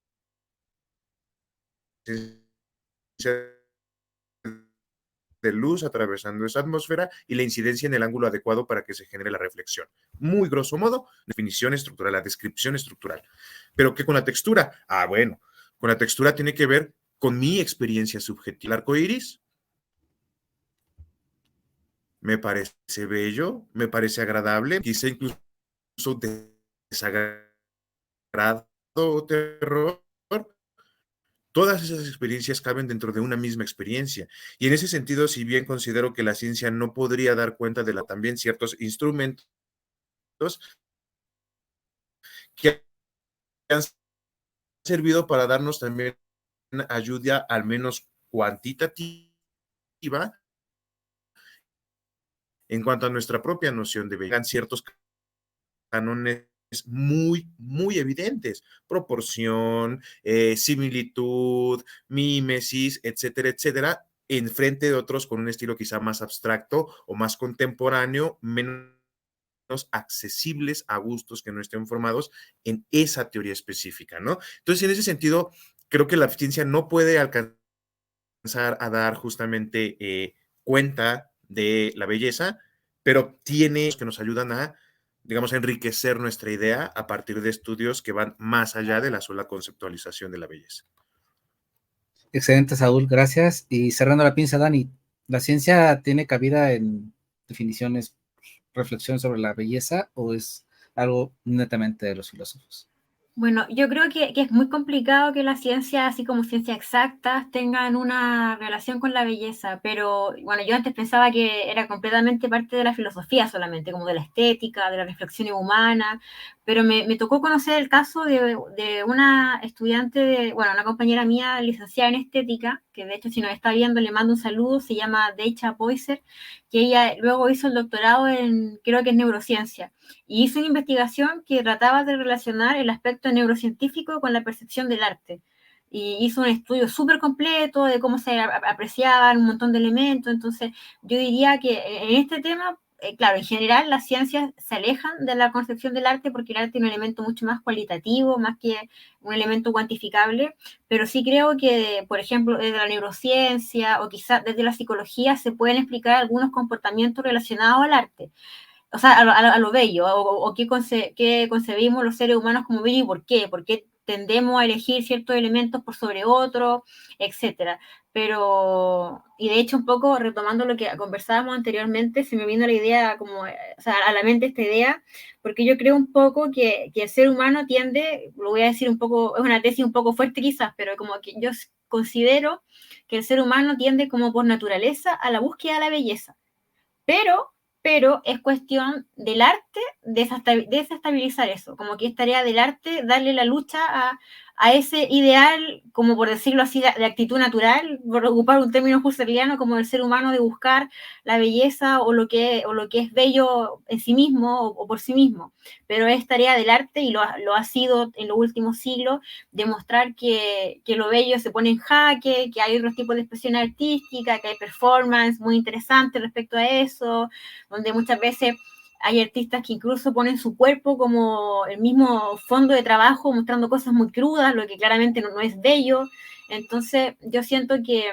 de luz atravesando esa atmósfera y la incidencia en el ángulo adecuado para que se genere la reflexión. Muy grosso modo, definición estructural, la descripción estructural. ¿Pero qué con la textura? Ah, bueno, con la textura tiene que ver con mi experiencia subjetiva. El arco iris me parece bello, me parece agradable, quizá incluso desagrado o terror. Todas esas experiencias caben dentro de una misma experiencia. Y en ese sentido, si bien considero que la ciencia no podría dar cuenta de también ciertos instrumentos que han servido para darnos también ayuda al menos cuantitativa en cuanto a nuestra propia noción de belleza, ciertos cánones muy evidentes, proporción, similitud, mímesis, etcétera, etcétera, en frente de otros con un estilo quizá más abstracto o más contemporáneo, menos accesibles a gustos que no estén formados en esa teoría específica, ¿no? Entonces, en ese sentido, creo que la ciencia no puede alcanzar a dar justamente cuenta de la belleza, pero tiene que nos ayudan a, digamos, a enriquecer nuestra idea a partir de estudios que van más allá de la sola conceptualización de la belleza. Excelente, Saúl, gracias. Y cerrando la pinza, Dani, ¿la ciencia tiene cabida en definiciones, reflexión sobre la belleza o es algo netamente de los filósofos? Bueno, yo creo que es muy complicado que la ciencia, así como ciencias exactas, tengan una relación con la belleza, pero bueno, yo antes pensaba que era completamente parte de la filosofía solamente, como de la estética, de la reflexión humana, pero me tocó conocer el caso de una estudiante, bueno, una compañera mía licenciada en estética, que de hecho si nos está viendo le mando un saludo, se llama Deicha Poiser, que ella luego hizo el doctorado en, creo que es neurociencia, y hizo una investigación que trataba de relacionar el aspecto neurocientífico con la percepción del arte. Y hizo un estudio súper completo de cómo se apreciaban un montón de elementos. Entonces, yo diría que en este tema, claro, en general las ciencias se alejan de la concepción del arte porque el arte es un elemento mucho más cualitativo, más que un elemento cuantificable, pero sí creo que, por ejemplo, desde la neurociencia o quizás desde la psicología se pueden explicar algunos comportamientos relacionados al arte, o sea, a lo bello, o qué concebimos los seres humanos como bello y por qué tendemos a elegir ciertos elementos por sobre otros, etcétera. Pero, y de hecho un poco retomando lo que conversábamos anteriormente, se me vino la idea, como, o sea, a la mente esta idea, porque yo creo un poco que el ser humano tiende, lo voy a decir un poco, es una tesis un poco fuerte quizás, pero como que yo considero que el ser humano tiende como por naturaleza a la búsqueda de la belleza. Pero es cuestión del arte desestabilizar eso, como que es tarea del arte darle la lucha a ese ideal, como por decirlo así, de actitud natural, por ocupar un término husserliano, como el ser humano de buscar la belleza o lo que es bello en sí mismo o por sí mismo. Pero es tarea del arte, y lo ha sido en los últimos siglos, demostrar que lo bello se pone en jaque, que hay otros tipos de expresión artística, que hay performance muy interesante respecto a eso, donde muchas veces hay artistas que incluso ponen su cuerpo como el mismo fondo de trabajo, mostrando cosas muy crudas, lo que claramente no es bello. Entonces yo siento que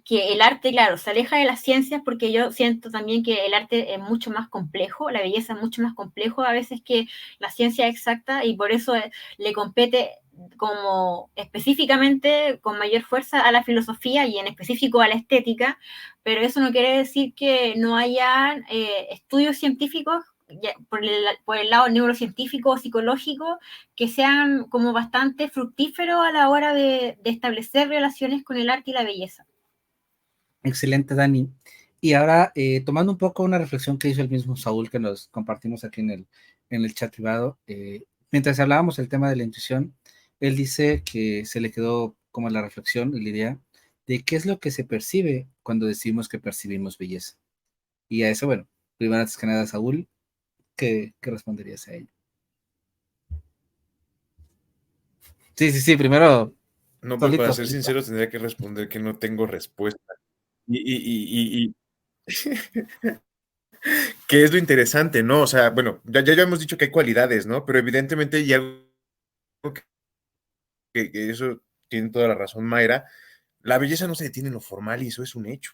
el arte, claro, se aleja de las ciencias, porque yo siento también que el arte es mucho más complejo, la belleza es mucho más complejo a veces que la ciencia exacta, y por eso le compete como específicamente con mayor fuerza a la filosofía y en específico a la estética, pero eso no quiere decir que no haya estudios científicos por el lado neurocientífico o psicológico, que sean como bastante fructíferos a la hora de establecer relaciones con el arte y la belleza. Excelente, Dani. Y ahora, tomando un poco una reflexión que hizo el mismo Saúl, que nos compartimos aquí en el chat privado, mientras hablábamos del tema de la intuición, él dice que se le quedó como la reflexión y la idea de qué es lo que se percibe cuando decimos que percibimos belleza. Y a eso, bueno, primero antes que nada, Saúl, ¿qué responderías a ello? Sí, primero, No, pues para solito, ser solito. sincero, tendría que responder que no tengo respuesta. Y ¿qué es lo interesante, no? O sea, bueno, ya hemos dicho que hay cualidades, ¿no? Pero evidentemente hay algo que eso tiene toda la razón, Mayra. La belleza no se detiene en lo formal y eso es un hecho.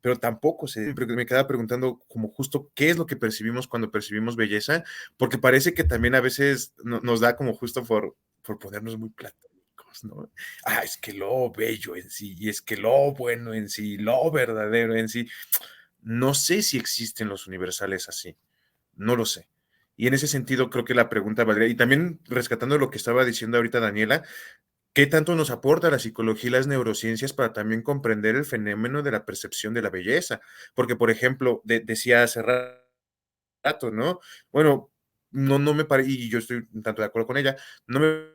Pero tampoco me quedaba preguntando como justo qué es lo que percibimos cuando percibimos belleza, porque parece que también a veces nos da como justo por ponernos muy platónicos, ¿no? Es que lo bello en sí, y es que lo bueno en sí, lo verdadero en sí. No sé si existen los universales así, no lo sé. Y en ese sentido creo que la pregunta valdría, y también rescatando lo que estaba diciendo ahorita Daniela, ¿qué tanto nos aporta la psicología y las neurociencias para también comprender el fenómeno de la percepción de la belleza? Porque, por ejemplo, decía hace rato, ¿no? Bueno, no me parece, y yo estoy un tanto de acuerdo con ella, no me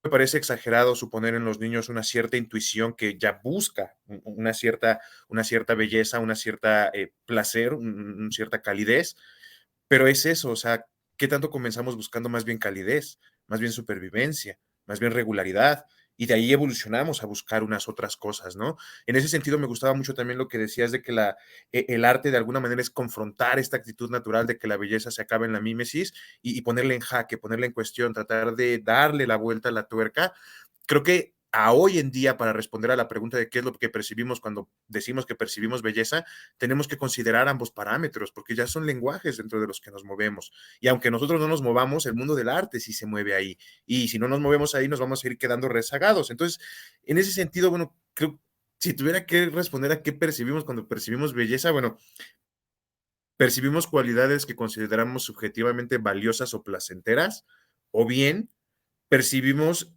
parece exagerado suponer en los niños una cierta intuición que ya busca una cierta belleza, una cierta placer, una cierta calidez, pero es eso, o sea, ¿qué tanto comenzamos buscando más bien calidez, más bien supervivencia, más bien regularidad? Y de ahí evolucionamos a buscar unas otras cosas, ¿no? En ese sentido me gustaba mucho también lo que decías de que el arte de alguna manera es confrontar esta actitud natural de que la belleza se acaba en la mímesis y ponerla en jaque, ponerla en cuestión, tratar de darle la vuelta a la tuerca. Creo que a hoy en día, para responder a la pregunta de qué es lo que percibimos cuando decimos que percibimos belleza, tenemos que considerar ambos parámetros, porque ya son lenguajes dentro de los que nos movemos. Y aunque nosotros no nos movamos, el mundo del arte sí se mueve ahí. Y si no nos movemos ahí, nos vamos a ir quedando rezagados. Entonces, en ese sentido, bueno, creo, si tuviera que responder a qué percibimos cuando percibimos belleza, bueno, percibimos cualidades que consideramos subjetivamente valiosas o placenteras, o bien percibimos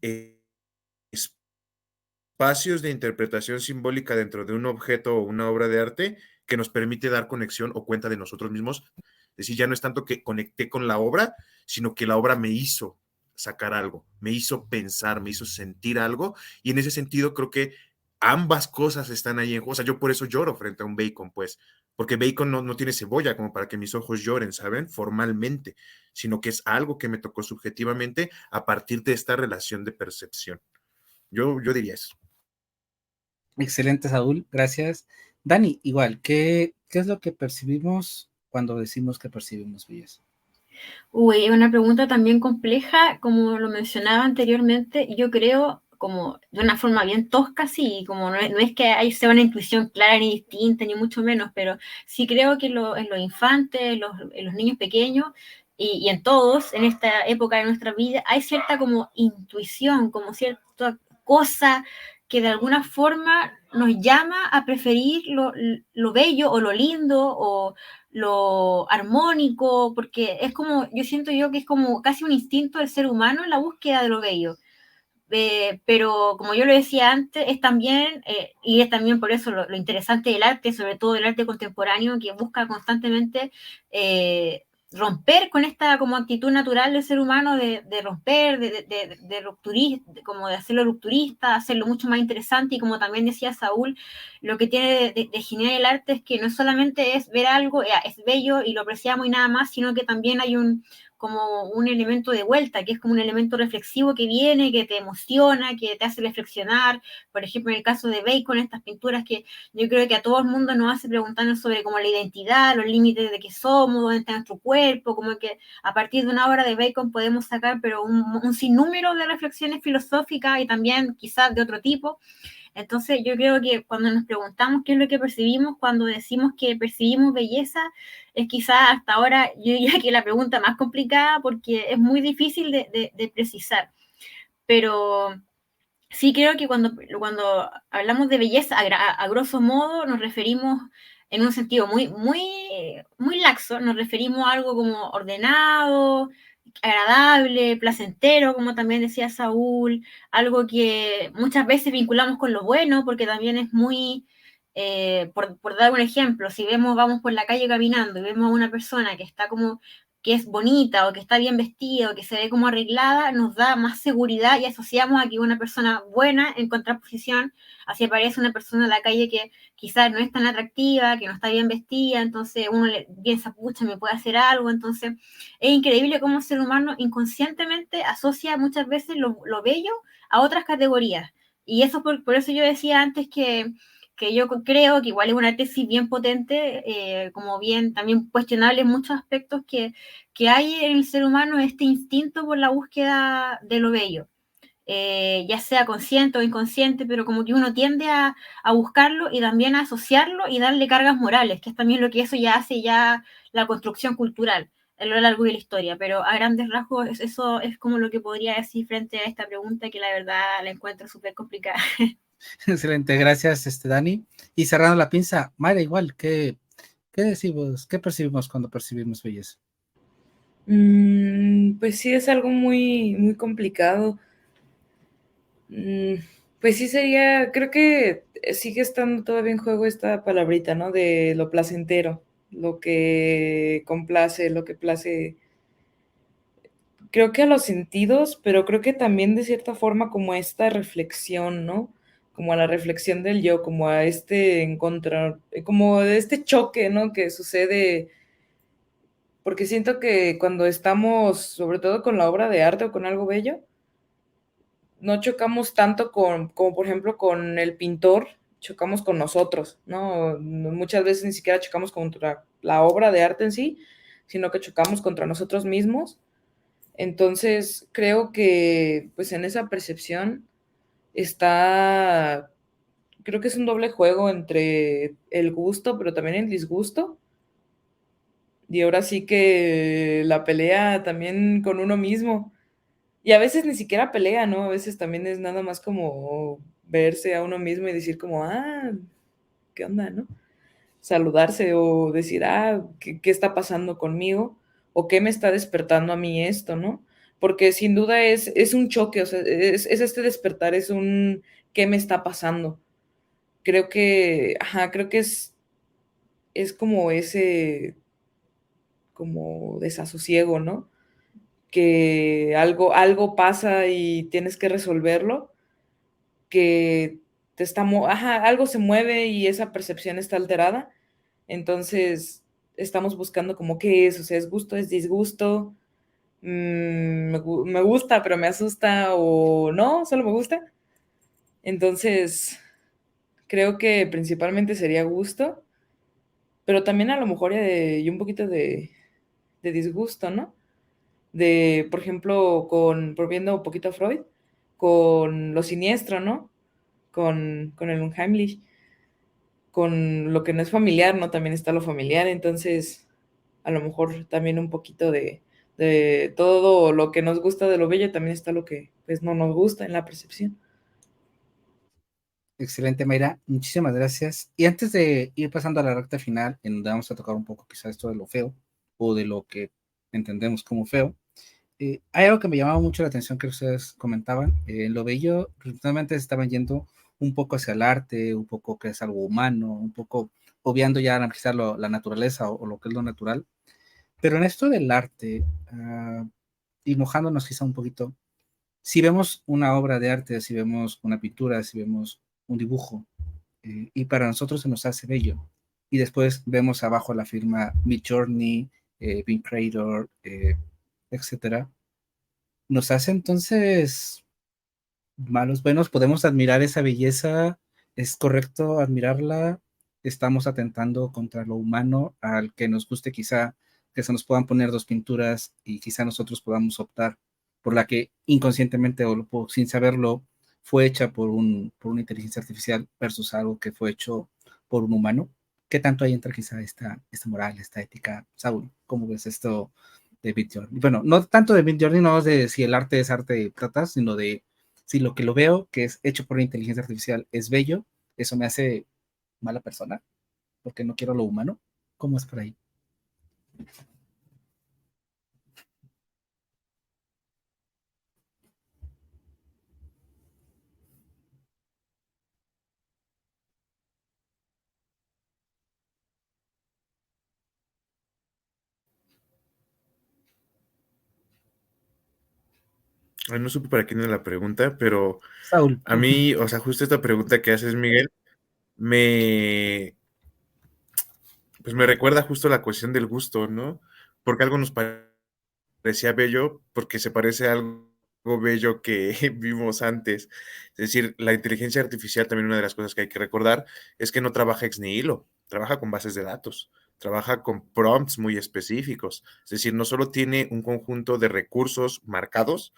espacios de interpretación simbólica dentro de un objeto o una obra de arte que nos permite dar conexión o cuenta de nosotros mismos. Es decir, ya no es tanto que conecté con la obra, sino que la obra me hizo sacar algo, me hizo pensar, me hizo sentir algo, y en ese sentido creo que ambas cosas están ahí en juego. O sea, yo por eso lloro frente a un bacon, pues, porque bacon no tiene cebolla como para que mis ojos lloren, ¿saben? Formalmente, sino que es algo que me tocó subjetivamente a partir de esta relación de percepción. Yo diría eso. Excelente, Saúl, gracias. Dani, igual, ¿qué es lo que percibimos cuando decimos que percibimos belleza? Uy, una pregunta también compleja, como lo mencionaba anteriormente, yo creo como de una forma bien tosca, sí, como no es que ahí sea una intuición clara ni distinta, ni mucho menos, pero sí creo que en los infantes, en los niños pequeños y en todos, en esta época de nuestra vida, hay cierta como intuición, como cierta cosa que de alguna forma nos llama a preferir lo bello o lo lindo o lo armónico, porque es como, yo siento yo que es como casi un instinto del ser humano en la búsqueda de lo bello. Pero como yo lo decía antes, es también, y es también por eso lo interesante del arte, sobre todo del arte contemporáneo, que busca constantemente romper con esta como actitud natural del ser humano de romper, de rupturista, como de hacerlo rupturista, hacerlo mucho más interesante, y como también decía Saúl, lo que tiene de genial el arte es que no solamente es ver algo, es bello y lo apreciamos y nada más, sino que también hay como un elemento de vuelta, que es como un elemento reflexivo que viene, que te emociona, que te hace reflexionar. Por ejemplo, en el caso de Bacon, estas pinturas que yo creo que a todo el mundo nos hace preguntarnos sobre como la identidad, los límites de qué somos, dónde está nuestro cuerpo, como que a partir de una obra de Bacon podemos sacar pero un sinnúmero de reflexiones filosóficas y también quizás de otro tipo. Entonces yo creo que cuando nos preguntamos qué es lo que percibimos, cuando decimos que percibimos belleza, es quizás hasta ahora, yo diría que la pregunta más complicada porque es muy difícil de precisar. Pero sí creo que cuando hablamos de belleza, a grosso modo, nos referimos en un sentido muy laxo, nos referimos a algo como ordenado, agradable, placentero, como también decía Saúl, algo que muchas veces vinculamos con lo bueno, porque también es muy, por dar un ejemplo, si vamos por la calle caminando y vemos a una persona que está como que es bonita o que está bien vestida o que se ve como arreglada, nos da más seguridad y asociamos a que una persona buena en contraposición así aparece una persona en la calle que quizás no es tan atractiva, que no está bien vestida, entonces uno le piensa, pucha, me puede hacer algo, entonces es increíble cómo el ser humano inconscientemente asocia muchas veces lo bello a otras categorías. Y eso por eso yo decía antes que yo creo que igual es una tesis bien potente, como bien también cuestionable en muchos aspectos, que hay en el ser humano este instinto por la búsqueda de lo bello. Ya sea consciente o inconsciente, pero como que uno tiende a buscarlo y también a asociarlo y darle cargas morales, que es también lo que eso ya hace ya la construcción cultural a lo largo de la historia, pero a grandes rasgos eso es como lo que podría decir frente a esta pregunta que la verdad la encuentro súper complicada. Excelente, gracias, Dani. Y cerrando la pinza, Mayra, igual, ¿qué decimos, qué percibimos cuando percibimos belleza? Pues sí, es algo muy complicado. Pues sí sería, creo que sigue estando todavía en juego esta palabrita, ¿no? De lo placentero, lo que complace, lo que place, creo que a los sentidos, pero creo que también de cierta forma como esta reflexión, ¿no? Como a la reflexión del yo, como a este encontrar, como de este choque, ¿no? Que sucede, porque siento que cuando estamos, sobre todo con la obra de arte o con algo bello, no chocamos tanto como por ejemplo con el pintor, chocamos con nosotros, ¿no? Muchas veces ni siquiera chocamos contra la obra de arte en sí, sino que chocamos contra nosotros mismos. Entonces, creo que pues en esa percepción está, creo que es un doble juego entre el gusto, pero también el disgusto. Y ahora sí que la pelea también con uno mismo. Y a veces ni siquiera pelea, ¿no? A veces también es nada más como verse a uno mismo y decir como, ¿qué onda, no? Saludarse o decir, ¿qué está pasando conmigo? O qué me está despertando a mí esto, ¿no? Porque sin duda es un choque, o sea, es este despertar, es un ¿qué me está pasando? Creo que es como ese, como desasosiego, ¿no? Que algo pasa y tienes que resolverlo, que algo se mueve y esa percepción está alterada, entonces estamos buscando como qué es, o sea, es gusto, es disgusto, me gusta pero me asusta o no, solo me gusta, entonces creo que principalmente sería gusto, pero también a lo mejor y un poquito de disgusto, ¿no? Por ejemplo, volviendo un poquito a Freud, con lo siniestro, ¿no? Con el Unheimlich, con lo que no es familiar, ¿no? También está lo familiar, entonces a lo mejor también un poquito de todo lo que nos gusta de lo bello, también está lo que pues no nos gusta en la percepción. Excelente, Mayra, muchísimas gracias. Y antes de ir pasando a la recta final, en donde vamos a tocar un poco quizás esto de lo feo, o de lo que entendemos como feo, hay algo que me llamaba mucho la atención que ustedes comentaban. Lo bello realmente se estaban yendo un poco hacia el arte, un poco que es algo humano, un poco obviando ya analizar la naturaleza o lo que es lo natural, Pero en esto del arte, y mojándonos quizá un poquito, si vemos una obra de arte, si vemos una pintura, si vemos un dibujo, y para nosotros se nos hace bello, y después vemos abajo la firma Midjourney, Bing Creator, etcétera, nos hace entonces malos, buenos, podemos admirar esa belleza, es correcto admirarla, estamos atentando contra lo humano, al que nos guste quizá que se nos puedan poner dos pinturas y quizá nosotros podamos optar por la que inconscientemente o sin saberlo fue hecha por una inteligencia artificial versus algo que fue hecho por un humano. ¿Qué tanto ahí entra quizá esta moral, esta ética? Saúl, ¿cómo ves esto de Midjourney? Bueno, no tanto de Midjourney, no de si el arte es arte plata, sino de si lo que lo veo, que es hecho por inteligencia artificial, es bello, eso me hace mala persona, porque no quiero lo humano. ¿Cómo es por ahí? Ay, no supe para quién era la pregunta, pero Saúl. a mí, o sea, justo esta pregunta que haces, Miguel, me, pues me recuerda justo a la cuestión del gusto, ¿no? Porque algo nos parecía bello, porque se parece a algo bello que vimos antes. Es decir, la inteligencia artificial, también una de las cosas que hay que recordar, es que no trabaja ex nihilo, trabaja con bases de datos, trabaja con prompts muy específicos. Es decir, no solo tiene un conjunto de recursos marcados,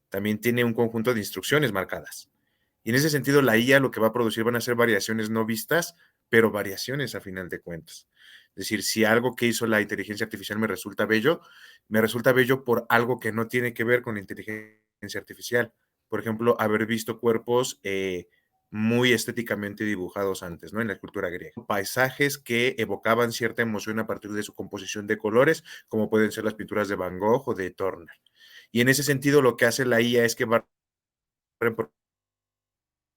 también tiene un conjunto de instrucciones marcadas. Y en ese sentido, la IA lo que va a producir van a ser variaciones no vistas, pero variaciones a final de cuentas. Es decir, si algo que hizo la inteligencia artificial me resulta bello por algo que no tiene que ver con la inteligencia artificial. Por ejemplo, haber visto cuerpos muy estéticamente dibujados antes, ¿no? En la cultura griega. Paisajes que evocaban cierta emoción a partir de su composición de colores, como pueden ser las pinturas de Van Gogh o de Turner. Y en ese sentido, lo que hace la IA es que va a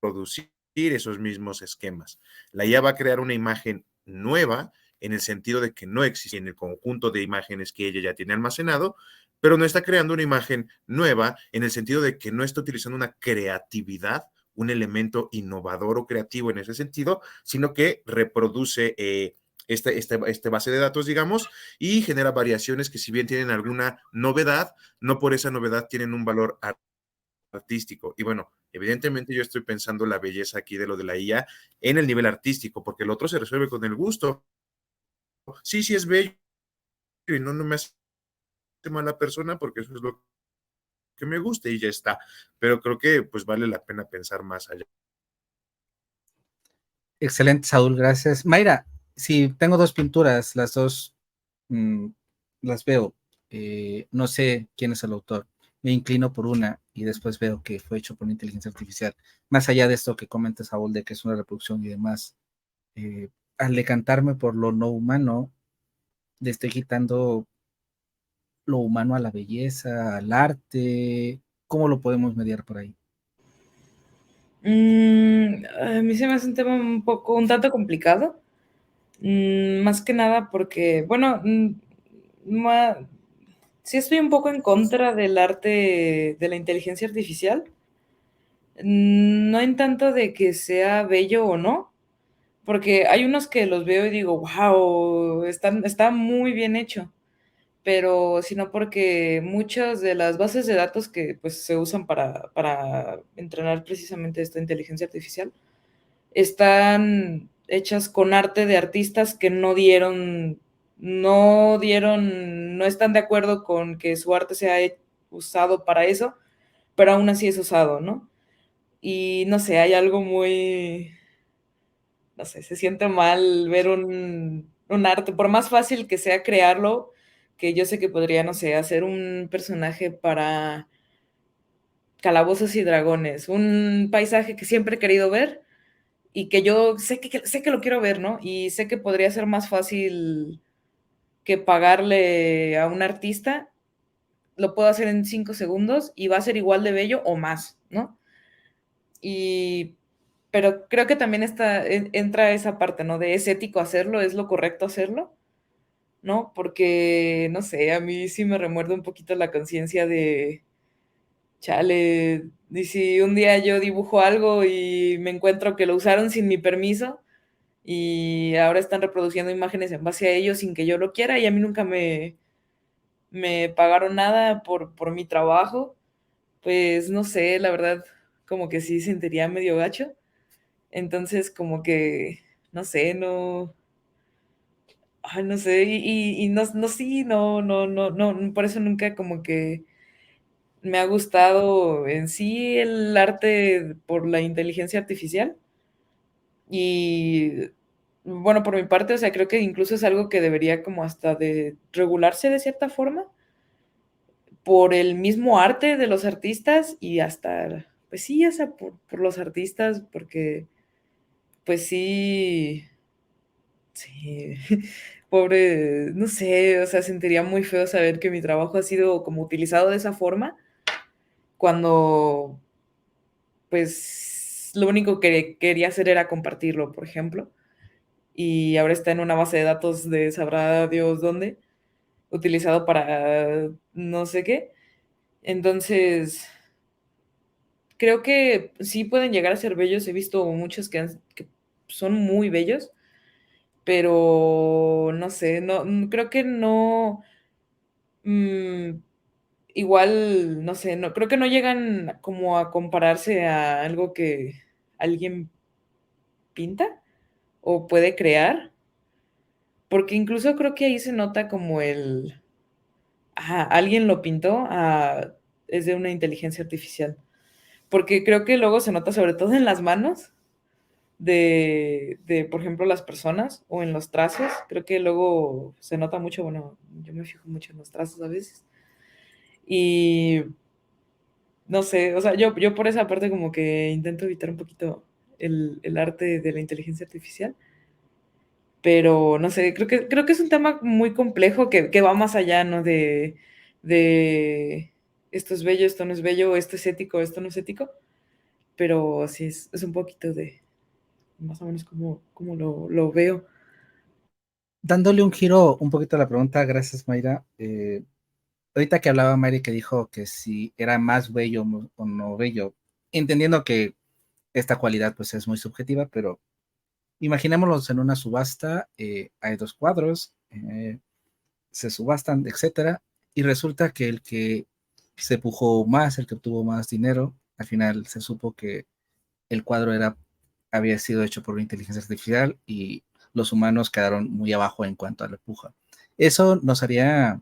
reproducir esos mismos esquemas. La IA va a crear una imagen nueva en el sentido de que no existe en el conjunto de imágenes que ella ya tiene almacenado, pero no está creando una imagen nueva en el sentido de que no está utilizando una creatividad, un elemento innovador o creativo en ese sentido, sino que reproduce este base de datos, digamos, y genera variaciones que si bien tienen alguna novedad, no por esa novedad tienen un valor artístico. Y bueno, evidentemente yo estoy pensando la belleza aquí de lo de la IA en el nivel artístico, porque el otro se resuelve con el gusto. Sí, sí es bello y no me hace mala persona porque eso es lo que me gusta y ya está. Pero creo que pues vale la pena pensar más allá. Excelente, Saúl, gracias. Mayra, si tengo dos pinturas, las dos mm, las veo, no sé quién es el autor, me inclino por una y después veo que fue hecho por inteligencia artificial. Más allá de esto que comenta Saúl, de que es una reproducción y demás, al decantarme por lo no humano, le estoy quitando lo humano a la belleza, al arte. ¿Cómo lo podemos mediar por ahí? A mí se me hace un tema un tanto complicado. Más que nada porque, bueno, sí estoy un poco en contra del arte de la inteligencia artificial. No en tanto de que sea bello o no, porque hay unos que los veo y digo, wow, está muy bien hecho, pero sino porque muchas de las bases de datos que pues, se usan para entrenar precisamente esta inteligencia artificial están hechas con arte de artistas que no están de acuerdo con que su arte sea usado para eso, pero aún así es usado, ¿no? Y no sé, hay algo muy, no sé, se siente mal ver un arte, por más fácil que sea crearlo, que yo sé que podría, no sé, hacer un personaje para Calabozos y Dragones, un paisaje que siempre he querido ver y que yo sé que lo quiero ver, ¿no? Y sé que podría ser más fácil que pagarle a un artista, lo puedo hacer en 5 segundos y va a ser igual de bello o más, ¿no? Pero creo que también entra esa parte, ¿no? De es ético hacerlo, es lo correcto hacerlo. ¿no? Porque, no sé, a mí sí me remuerde un poquito la conciencia de, chale, y si un día yo dibujo algo y me encuentro que lo usaron sin mi permiso y ahora están reproduciendo imágenes en base a ello sin que yo lo quiera y a mí nunca me pagaron nada por mi trabajo, pues no sé, la verdad, como que sí sentiría medio gacho. Entonces, como que, no sé, no, ay, no sé, y no, no, sí, no, por eso nunca como que me ha gustado en sí el arte por la inteligencia artificial. Y bueno, por mi parte, o sea, creo que incluso es algo que debería como hasta de regularse de cierta forma por el mismo arte de los artistas y hasta, pues sí, hasta por los artistas, porque pues sí, sí, pobre, no sé, o sea, sentiría muy feo saber que mi trabajo ha sido como utilizado de esa forma cuando pues lo único que quería hacer era compartirlo, por ejemplo, y ahora está en una base de datos de sabrá Dios dónde, utilizado para no sé qué. Entonces, creo que sí pueden llegar a ser bellos. He visto muchos que son muy bellos, pero no sé, no, creo que no, mm, igual, no sé, no, creo que no llegan como a compararse a algo que alguien pinta o puede crear, porque incluso creo que ahí se nota como alguien lo pintó, es de una inteligencia artificial, porque creo que luego se nota sobre todo en las manos por ejemplo, las personas o en los trazos, creo que luego se nota mucho, bueno, yo me fijo mucho en los trazos a veces, y no sé, o sea, yo por esa parte como que intento evitar un poquito el arte de la inteligencia artificial, pero no sé, creo que es un tema muy complejo que va más allá, ¿no? De esto es bello, esto no es bello, esto es ético, esto no es ético, pero sí es un poquito de más o menos como lo veo. Dándole un giro un poquito a la pregunta, gracias Mayra. Ahorita que hablaba Mayra que dijo que si era más bello o no bello, entendiendo que esta cualidad pues es muy subjetiva, pero imaginémoslos en una subasta, hay dos cuadros, se subastan, etcétera, y resulta que el que se pujó más, el que obtuvo más dinero, al final se supo que el cuadro había sido hecho por una inteligencia artificial y los humanos quedaron muy abajo en cuanto a la puja. Eso nos haría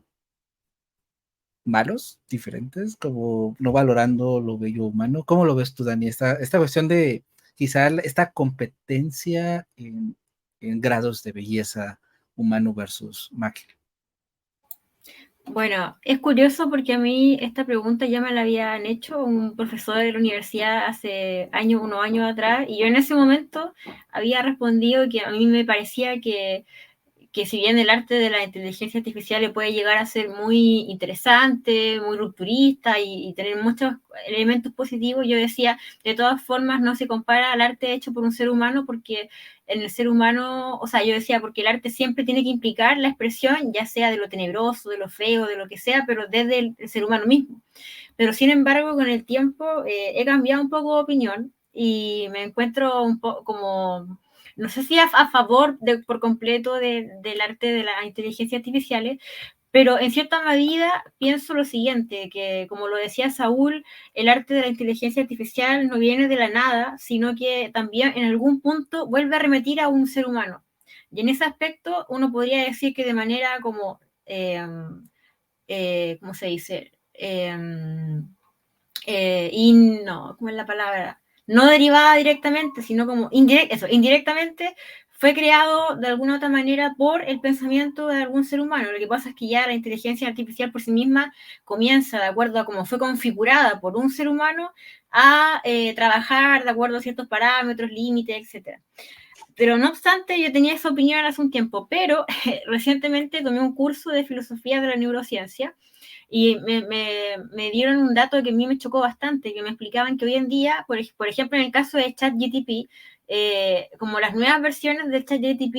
malos, diferentes, como no valorando lo bello humano. ¿Cómo lo ves tú, Dani? Esta cuestión de quizá esta competencia en grados de belleza humano versus máquina. Bueno, es curioso porque a mí esta pregunta ya me la habían hecho un profesor de la universidad hace unos años atrás, y yo en ese momento había respondido que a mí me parecía que si bien el arte de la inteligencia artificial le puede llegar a ser muy interesante, muy rupturista y tener muchos elementos positivos, yo decía, de todas formas no se compara al arte hecho por un ser humano, porque en el ser humano, o sea, yo decía, porque el arte siempre tiene que implicar la expresión, ya sea de lo tenebroso, de lo feo, de lo que sea, pero desde el ser humano mismo. Pero sin embargo, con el tiempo he cambiado un poco de opinión y me encuentro un poco como, no sé si a favor por completo del arte de las inteligencias artificiales, pero en cierta medida pienso lo siguiente, que como lo decía Saúl, el arte de la inteligencia artificial no viene de la nada, sino que también en algún punto vuelve a remitir a un ser humano. Y en ese aspecto uno podría decir que de manera como, ¿cómo se dice? No, ¿cómo es la palabra? No derivada directamente, sino como indirectamente fue creado de alguna otra manera por el pensamiento de algún ser humano. Lo que pasa es que ya la inteligencia artificial por sí misma comienza, de acuerdo a cómo fue configurada por un ser humano, a trabajar de acuerdo a ciertos parámetros, límites, etc. Pero no obstante, yo tenía esa opinión hace un tiempo, pero recientemente tomé un curso de filosofía de la neurociencia y me dieron un dato que a mí me chocó bastante, que me explicaban que hoy en día, por ejemplo, en el caso de ChatGPT, como las nuevas versiones de ChatGPT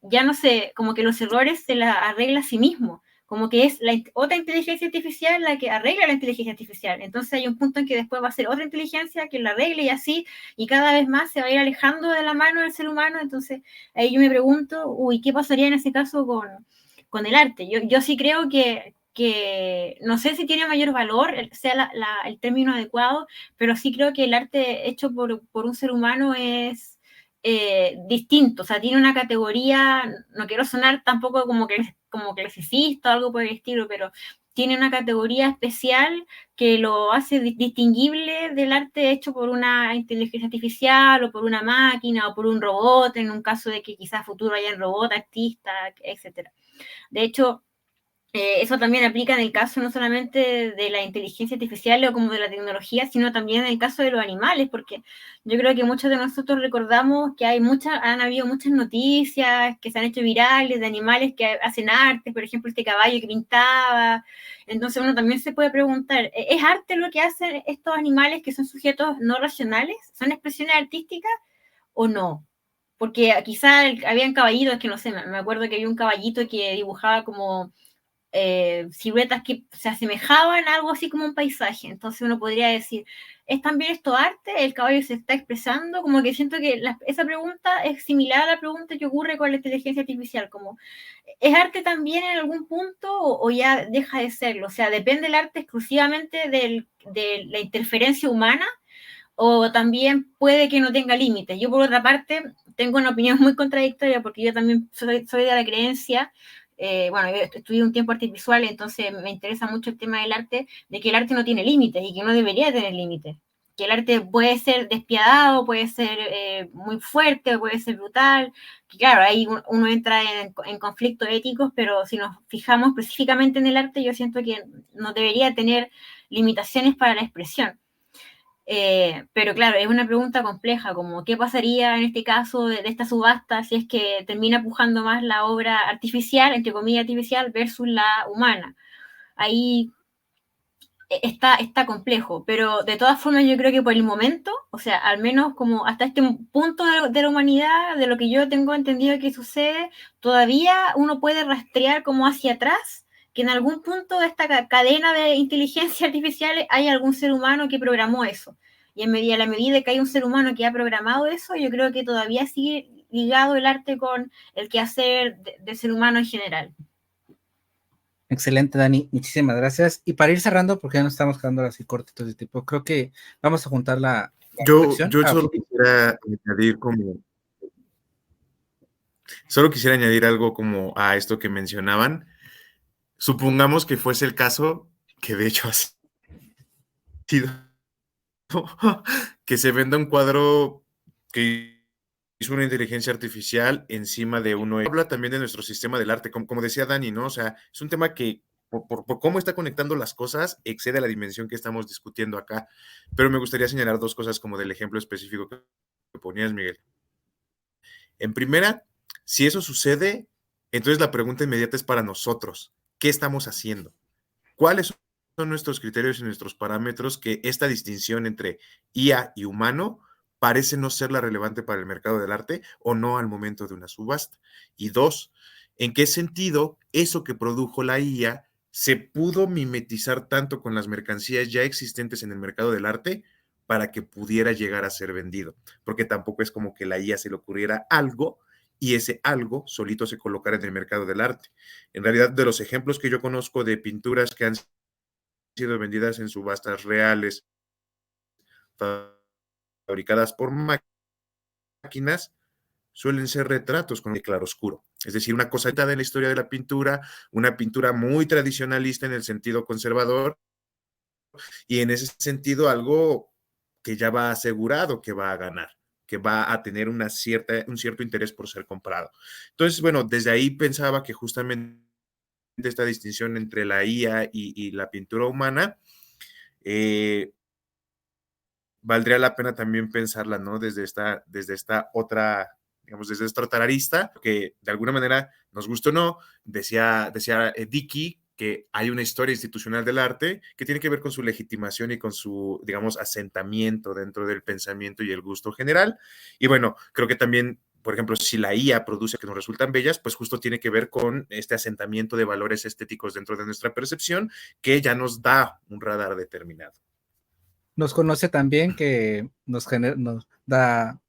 ya no sé, como que los errores se la arregla a sí mismo, como que es otra inteligencia artificial la que arregla la inteligencia artificial. Entonces hay un punto en que después va a ser otra inteligencia que la arregle y así, y cada vez más se va a ir alejando de la mano del ser humano. Entonces ahí yo me pregunto, ¿qué pasaría en ese caso con el arte? Yo sí creo que no sé si tiene mayor valor, sea el término adecuado, pero sí creo que el arte hecho por un ser humano es distinto, o sea, tiene una categoría, no quiero sonar tampoco como clasicista o algo por el estilo, pero tiene una categoría especial que lo hace distinguible del arte hecho por una inteligencia artificial o por una máquina o por un robot, en un caso de que quizás futuro haya robot, artista, etcétera. De hecho, eso también aplica en el caso no solamente de la inteligencia artificial o como de la tecnología, sino también en el caso de los animales, porque yo creo que muchos de nosotros recordamos que han habido muchas noticias que se han hecho virales de animales que hacen arte, por ejemplo, este caballo que pintaba. Entonces uno también se puede preguntar, ¿es arte lo que hacen estos animales que son sujetos no racionales? ¿Son expresiones artísticas o no? Porque quizá habían caballitos, que no sé, me acuerdo que había un caballito que dibujaba como siluetas que se asemejaban a algo así como un paisaje. Entonces uno podría decir, ¿es también esto arte? ¿El caballo se está expresando? Como que siento que esa pregunta es similar a la pregunta que ocurre con la inteligencia artificial, como, ¿es arte también en algún punto o ya deja de serlo? O sea, ¿depende el arte exclusivamente de la interferencia humana? O también puede que no tenga límites. Yo, por otra parte, tengo una opinión muy contradictoria porque yo también soy de la creencia, bueno, yo estudié un tiempo artes visuales, entonces me interesa mucho el tema del arte, de que el arte no tiene límites y que no debería tener límites. Que el arte puede ser despiadado, puede ser muy fuerte, puede ser brutal. Que claro, ahí uno entra en conflictos éticos, pero si nos fijamos específicamente en el arte, yo siento que no debería tener limitaciones para la expresión. Pero claro, es una pregunta compleja, como qué pasaría en este caso de esta subasta si es que termina pujando más la obra artificial, entre comillas artificial, versus la humana. Ahí está complejo, pero de todas formas yo creo que por el momento, o sea, al menos como hasta este punto de la humanidad, de lo que yo tengo entendido que sucede, todavía uno puede rastrear como hacia atrás que en algún punto de esta cadena de inteligencia artificial hay algún ser humano que programó eso. Y a la medida que hay un ser humano que ha programado eso, yo creo que todavía sigue ligado el arte con el quehacer del ser humano en general. Excelente, Dani. Muchísimas gracias. Y para ir cerrando, porque ya nos estamos quedando así cortitos de tiempo, creo que vamos a juntar la reflexión. Yo solo quisiera añadir algo como a esto que mencionaban. Supongamos que fuese el caso, que de hecho ha sido, que se venda un cuadro que hizo una inteligencia artificial encima de uno. Habla también de nuestro sistema del arte, como decía Dani, ¿no? O sea, es un tema que por cómo está conectando las cosas, excede la dimensión que estamos discutiendo acá. Pero me gustaría señalar dos cosas como del ejemplo específico que ponías, Miguel. En primera, si eso sucede, entonces la pregunta inmediata es para nosotros. ¿Qué estamos haciendo? ¿Cuáles son nuestros criterios y nuestros parámetros que esta distinción entre IA y humano parece no ser la relevante para el mercado del arte o no al momento de una subasta? Y dos, ¿en qué sentido eso que produjo la IA se pudo mimetizar tanto con las mercancías ya existentes en el mercado del arte para que pudiera llegar a ser vendido? Porque tampoco es como que la IA se le ocurriera algo y ese algo solito se colocara en el mercado del arte. En realidad, de los ejemplos que yo conozco de pinturas que han sido vendidas en subastas reales, fabricadas por máquinas, suelen ser retratos con claroscuro. Es decir, una cosa de la historia de la pintura, una pintura muy tradicionalista en el sentido conservador, y en ese sentido algo que ya va asegurado que va a ganar, que va a tener un cierto interés por ser comprado. Entonces, bueno, desde ahí pensaba que justamente esta distinción entre la IA y la pintura humana, valdría la pena también pensarla, ¿no? Desde esta otra, digamos, desde esta otra arista, que de alguna manera, nos gusta o no, decía Dickey que hay una historia institucional del arte que tiene que ver con su legitimación y con su, digamos, asentamiento dentro del pensamiento y el gusto general. Y bueno, creo que también por ejemplo, si la IA produce que nos resultan bellas, pues justo tiene que ver con este asentamiento de valores estéticos dentro de nuestra percepción que ya nos da un radar determinado. Nos conoce también que nos da,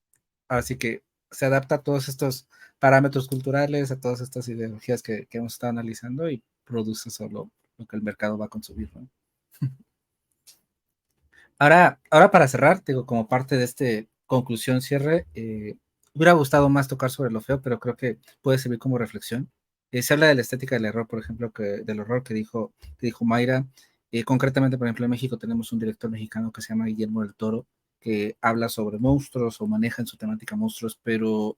así que se adapta a todos estos parámetros culturales, a todas estas ideologías que hemos estado analizando y produce solo lo que el mercado va a consumir, ¿no? Ahora para cerrar, digo, como parte de este conclusión, cierre, hubiera gustado más tocar sobre lo feo, pero creo que puede servir como reflexión. Se habla de la estética del error, por ejemplo, del horror que dijo Mayra. Concretamente, por ejemplo, en México tenemos un director mexicano que se llama Guillermo del Toro, que habla sobre monstruos o maneja en su temática monstruos, pero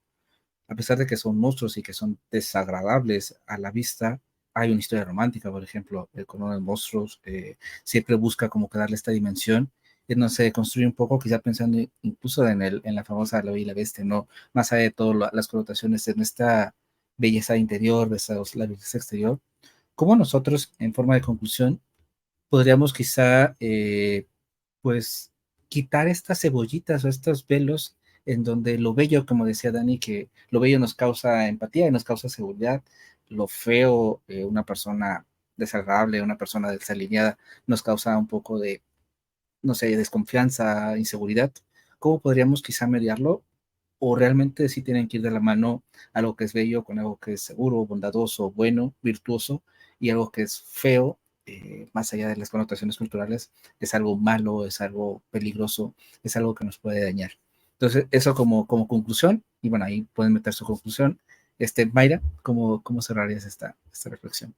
a pesar de que son monstruos y que son desagradables a la vista, hay una historia romántica, por ejemplo, el color de monstruos siempre busca como que darle esta dimensión, y no se construye un poco, quizá pensando incluso en la famosa La Bella y la Bestia, ¿no? Más allá de todas las connotaciones en esta belleza interior versus la belleza exterior, ¿cómo nosotros, en forma de conclusión, podríamos quizá, pues, quitar estas cebollitas o estos velos en donde lo bello, como decía Dani, que lo bello nos causa empatía y nos causa seguridad, lo feo, una persona desagradable, una persona desalineada, nos causa un poco de, no sé, desconfianza, inseguridad? ¿Cómo podríamos quizá mediarlo? ¿O realmente sí tienen que ir de la mano algo que es bello con algo que es seguro, bondadoso, bueno, virtuoso, y algo que es feo, más allá de las connotaciones culturales, es algo malo, es algo peligroso, es algo que nos puede dañar? Entonces, eso como conclusión, y bueno, ahí pueden meter su conclusión. Mayra, ¿cómo cerrarías esta reflexión?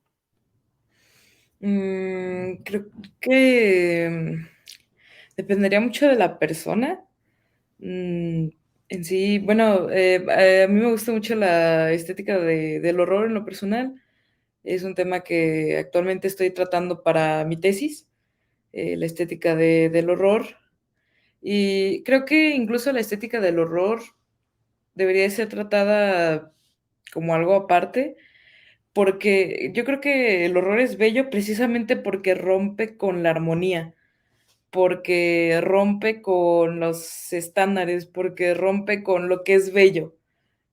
Creo que dependería mucho de la persona. En sí, bueno, a mí me gusta mucho la estética del horror en lo personal. Es un tema que actualmente estoy tratando para mi tesis, la estética del horror. Y creo que incluso la estética del horror debería ser tratada como algo aparte, porque yo creo que el horror es bello precisamente porque rompe con la armonía, porque rompe con los estándares, porque rompe con lo que es bello,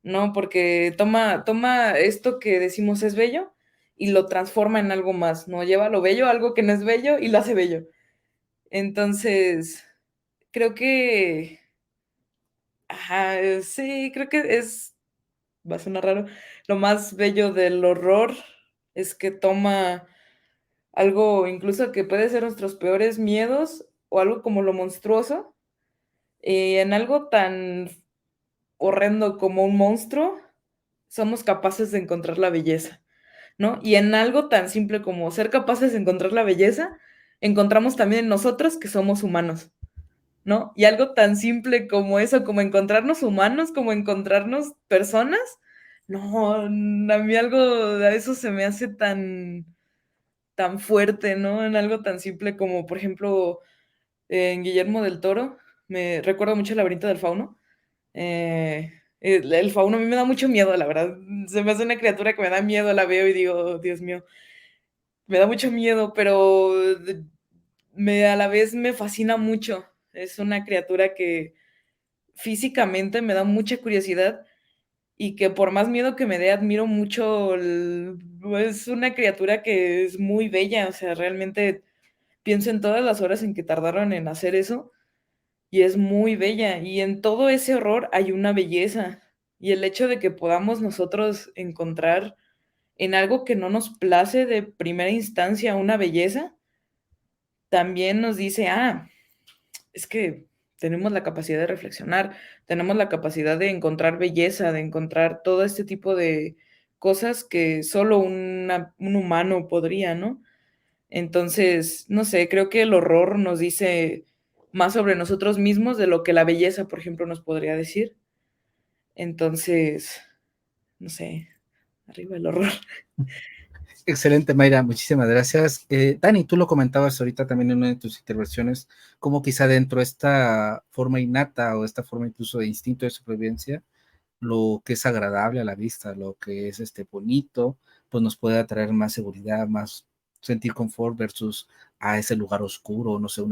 ¿no? Porque toma esto que decimos es bello y lo transforma en algo más, ¿no? Lleva lo bello a algo que no es bello y lo hace bello. Entonces, creo que, ajá, sí, creo que va a sonar raro, lo más bello del horror es que toma algo incluso que puede ser nuestros peores miedos o algo como lo monstruoso, en algo tan horrendo como un monstruo, somos capaces de encontrar la belleza, ¿no? Y en algo tan simple como ser capaces de encontrar la belleza, encontramos también en nosotros que somos humanos, ¿no? Y algo tan simple como eso, como encontrarnos humanos, como encontrarnos personas, no, a mí algo de eso se me hace tan fuerte, ¿no? En algo tan simple como, por ejemplo, en Guillermo del Toro, me recuerda mucho el laberinto del fauno. El fauno a mí me da mucho miedo, la verdad. Se me hace una criatura que me da miedo, la veo y digo, "Oh, Dios mío, me da mucho miedo, pero a la vez me fascina mucho. Es una criatura que físicamente me da mucha curiosidad y que por más miedo que me dé, admiro mucho. Es una criatura que es muy bella, o sea, realmente pienso en todas las horas en que tardaron en hacer eso y es muy bella. Y en todo ese horror hay una belleza. Y el hecho de que podamos nosotros encontrar en algo que no nos place de primera instancia una belleza, también nos dice, es que tenemos la capacidad de reflexionar, tenemos la capacidad de encontrar belleza, de encontrar todo este tipo de cosas que solo un humano podría, ¿no? Entonces, no sé, creo que el horror nos dice más sobre nosotros mismos de lo que la belleza, por ejemplo, nos podría decir. Entonces, no sé, arriba el horror. Excelente, Mayra, muchísimas gracias. Dani, tú lo comentabas ahorita también en una de tus intervenciones, como quizá dentro de esta forma innata o esta forma incluso de instinto de supervivencia, lo que es agradable a la vista, lo que es bonito, pues nos puede atraer más seguridad, más sentir confort versus a ese lugar oscuro, no sé,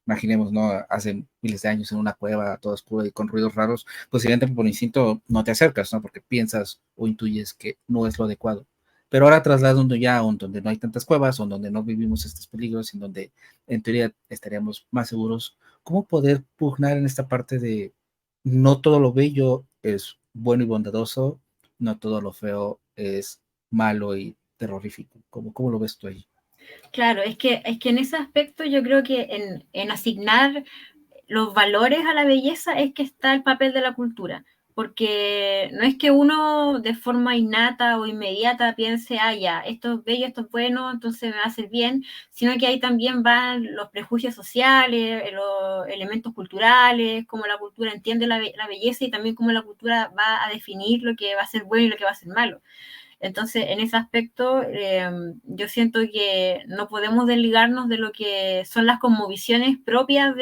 imaginemos, ¿no? Hace miles de años en una cueva, todo oscuro y con ruidos raros, pues evidentemente por instinto no te acercas, ¿no? Porque piensas o intuyes que no es lo adecuado. Pero ahora trasladando ya a donde no hay tantas cuevas, o donde no vivimos estos peligros, en donde en teoría estaríamos más seguros, ¿cómo poder pugnar en esta parte de no todo lo bello es bueno y bondadoso, no todo lo feo es malo y terrorífico? ¿Cómo lo ves tú ahí? Claro, es que en ese aspecto yo creo que en asignar los valores a la belleza es que está el papel de la cultura, porque no es que uno de forma innata o inmediata piense, ah, ya, esto es bello, esto es bueno, entonces me va a hacer bien, sino que ahí también van los prejuicios sociales, los elementos culturales, cómo la cultura entiende la belleza y también cómo la cultura va a definir lo que va a ser bueno y lo que va a ser malo. Entonces, en ese aspecto, yo siento que no podemos desligarnos de lo que son las cosmovisiones propias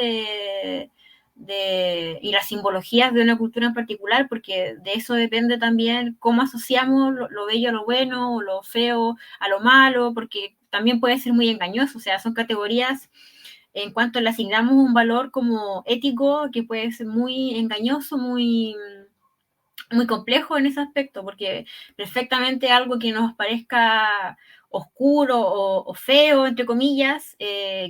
y las simbologías de una cultura en particular, porque de eso depende también cómo asociamos lo bello a lo bueno, o lo feo a lo malo, porque también puede ser muy engañoso, o sea, son categorías en cuanto le asignamos un valor como ético que puede ser muy engañoso, muy complejo en ese aspecto, porque perfectamente algo que nos parezca oscuro o feo, entre comillas,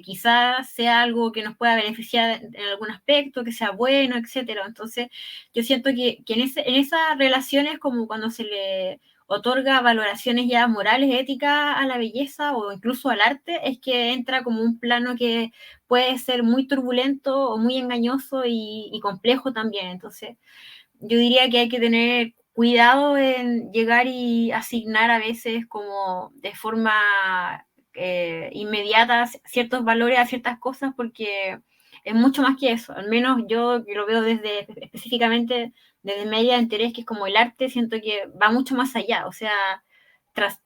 quizás sea algo que nos pueda beneficiar en algún aspecto, que sea bueno, etcétera. Entonces, yo siento que en esas relaciones, como cuando se le otorga valoraciones ya morales, éticas a la belleza o incluso al arte, es que entra como un plano que puede ser muy turbulento o muy engañoso y complejo también. Entonces, yo diría que hay que tener cuidado en llegar y asignar a veces como de forma inmediata ciertos valores a ciertas cosas porque es mucho más que eso. Al menos yo lo veo desde específicamente desde mi área de interés, que es como el arte, siento que va mucho más allá. O sea,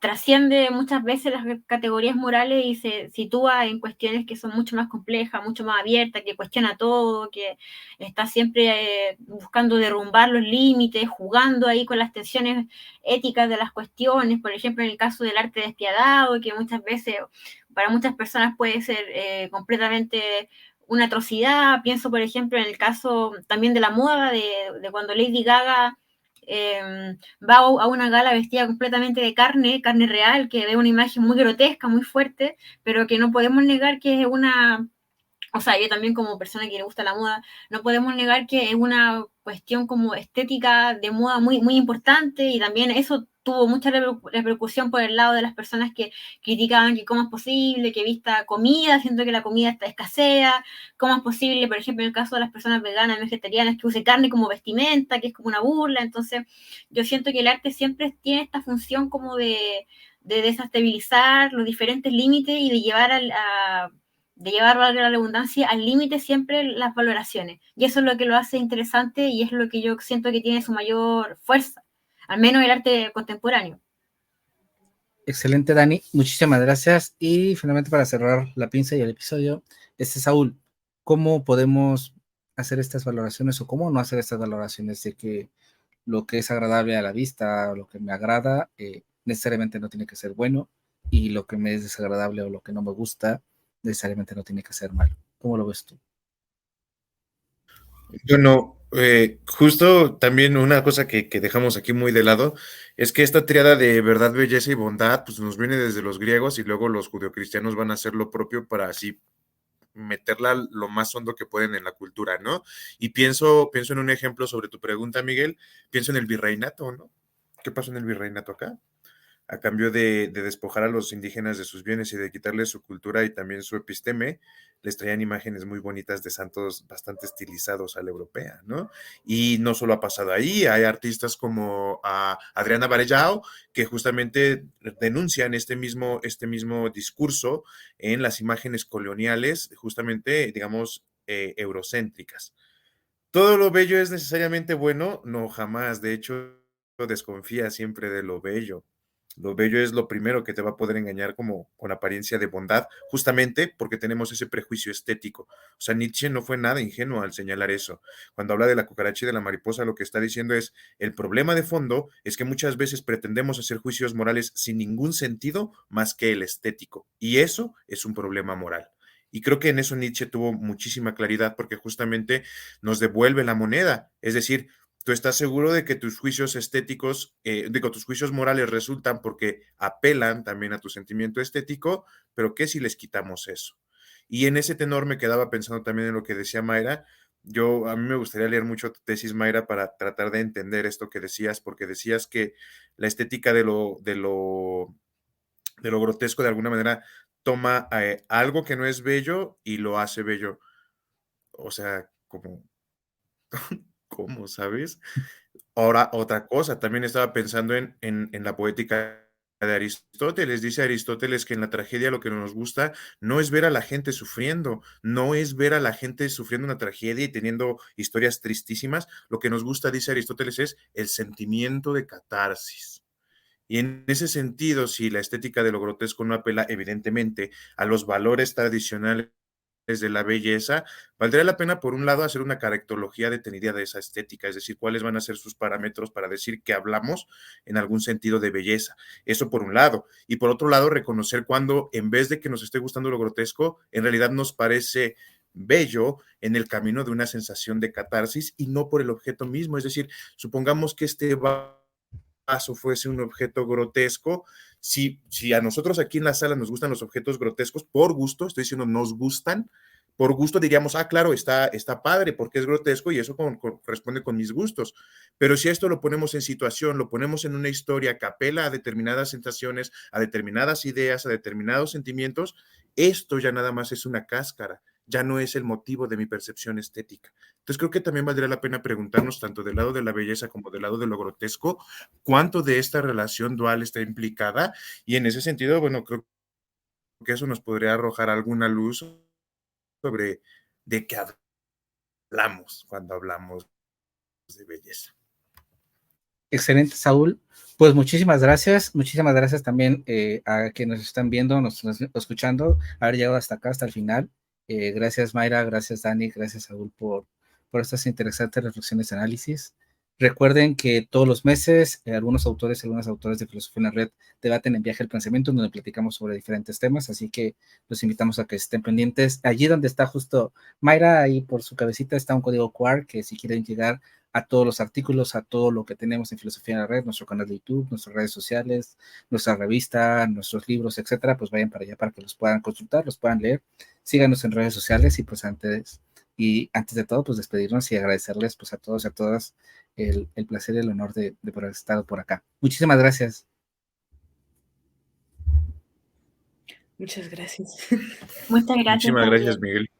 trasciende muchas veces las categorías morales y se sitúa en cuestiones que son mucho más complejas, mucho más abiertas, que cuestiona todo, que está siempre buscando derrumbar los límites, jugando ahí con las tensiones éticas de las cuestiones, por ejemplo, en el caso del arte despiadado, que muchas veces para muchas personas puede ser completamente una atrocidad. Pienso, por ejemplo, en el caso también de la moda, de cuando Lady Gaga va a una gala vestida completamente de carne real, que ve una imagen muy grotesca, muy fuerte, pero que no podemos negar que es una, o sea, yo también como persona que le gusta la moda, no podemos negar que es una cuestión como estética de moda muy, muy importante y también eso tuvo mucha repercusión por el lado de las personas que criticaban que cómo es posible que vista comida, siento que la comida está escasea, cómo es posible, por ejemplo, en el caso de las personas veganas, vegetarianas, que use carne como vestimenta, que es como una burla. Entonces, yo siento que el arte siempre tiene esta función como de desestabilizar los diferentes límites y de llevar de llevar, valga la redundancia, al límite siempre las valoraciones. Y eso es lo que lo hace interesante y es lo que yo siento que tiene su mayor fuerza, al menos el arte contemporáneo. Excelente, Dani. Muchísimas gracias. Y finalmente, para cerrar la pinza y el episodio, Saúl, ¿cómo podemos hacer estas valoraciones o cómo no hacer estas valoraciones de que lo que es agradable a la vista o lo que me agrada necesariamente no tiene que ser bueno y lo que me es desagradable o lo que no me gusta necesariamente no tiene que ser malo? ¿Cómo lo ves tú? Bueno, justo también una cosa que dejamos aquí muy de lado es que esta tríada de verdad, belleza y bondad, pues nos viene desde los griegos y luego los judeocristianos van a hacer lo propio para así meterla lo más hondo que pueden en la cultura, ¿no? Y pienso en un ejemplo sobre tu pregunta, Miguel, pienso en el virreinato, ¿no? ¿Qué pasó en el virreinato acá? A cambio de despojar a los indígenas de sus bienes y de quitarles su cultura y también su episteme, les traían imágenes muy bonitas de santos bastante estilizados a la europea, ¿no? Y no solo ha pasado ahí, hay artistas como Adriana Varellao que justamente denuncian este mismo discurso en las imágenes coloniales, justamente, digamos, eurocéntricas. ¿Todo lo bello es necesariamente bueno? No, jamás. De hecho, desconfía siempre de lo bello. Lo bello es lo primero que te va a poder engañar como con apariencia de bondad, justamente porque tenemos ese prejuicio estético. O sea, Nietzsche no fue nada ingenuo al señalar eso. Cuando habla de la cucaracha y de la mariposa, lo que está diciendo es, el problema de fondo es que muchas veces pretendemos hacer juicios morales sin ningún sentido más que el estético. Y eso es un problema moral. Y creo que en eso Nietzsche tuvo muchísima claridad porque justamente nos devuelve la moneda. Es decir, tú estás seguro de que tus juicios estéticos, de que tus juicios morales resultan porque apelan también a tu sentimiento estético, pero ¿qué si les quitamos eso? Y en ese tenor me quedaba pensando también en lo que decía Mayra. A mí me gustaría leer mucho tu tesis, Mayra, para tratar de entender esto que decías, porque decías que la estética de lo grotesco de alguna manera toma algo que no es bello y lo hace bello. O sea, ¿cómo, sabes? Ahora, otra cosa, también estaba pensando en la poética de Aristóteles. Dice Aristóteles que en la tragedia lo que nos gusta no es ver a la gente sufriendo, no es ver a la gente sufriendo una tragedia y teniendo historias tristísimas. Lo que nos gusta, dice Aristóteles, es el sentimiento de catarsis. Y en ese sentido, si la estética de lo grotesco no apela evidentemente a los valores tradicionales de la belleza, valdría la pena, por un lado, hacer una caracterología detenida de esa estética, es decir, cuáles van a ser sus parámetros para decir que hablamos en algún sentido de belleza. Eso por un lado. Y por otro lado, reconocer cuando, en vez de que nos esté gustando lo grotesco, en realidad nos parece bello en el camino de una sensación de catarsis y no por el objeto mismo. Es decir, supongamos que este vaso fuese un objeto grotesco, si a nosotros aquí en la sala nos gustan los objetos grotescos, por gusto, estoy diciendo nos gustan, por gusto diríamos, claro, está padre porque es grotesco y eso corresponde con mis gustos. Pero si esto lo ponemos en situación, lo ponemos en una historia que apela a determinadas sensaciones, a determinadas ideas, a determinados sentimientos, esto ya nada más es una cáscara, ya no es el motivo de mi percepción estética. Entonces creo que también valdría la pena preguntarnos, tanto del lado de la belleza como del lado de lo grotesco, cuánto de esta relación dual está implicada, y en ese sentido, bueno, creo que eso nos podría arrojar alguna luz sobre de qué hablamos cuando hablamos de belleza. Excelente, Saúl. Pues muchísimas gracias. Muchísimas gracias también a quienes nos están viendo, nos escuchando, haber llegado hasta acá, hasta el final. Gracias, Mayra. Gracias, Dani. Gracias, Saúl, por estas interesantes reflexiones y análisis. Recuerden que todos los meses algunos autores y algunas autores de Filosofía en la Red debaten en Viaje al Pensamiento, donde platicamos sobre diferentes temas, así que los invitamos a que estén pendientes. Allí donde está justo Mayra, ahí por su cabecita está un código QR que si quieren llegar a todos los artículos, a todo lo que tenemos en Filosofía en la Red, nuestro canal de YouTube, nuestras redes sociales, nuestra revista, nuestros libros, etcétera, pues vayan para allá para que los puedan consultar, los puedan leer. Síganos en redes sociales y pues antes de todo, pues despedirnos y agradecerles pues a todos y a todas el placer y el honor de haber estado por acá. Muchísimas gracias. Muchas gracias. Muchas gracias. Muchísimas gracias, Miguel.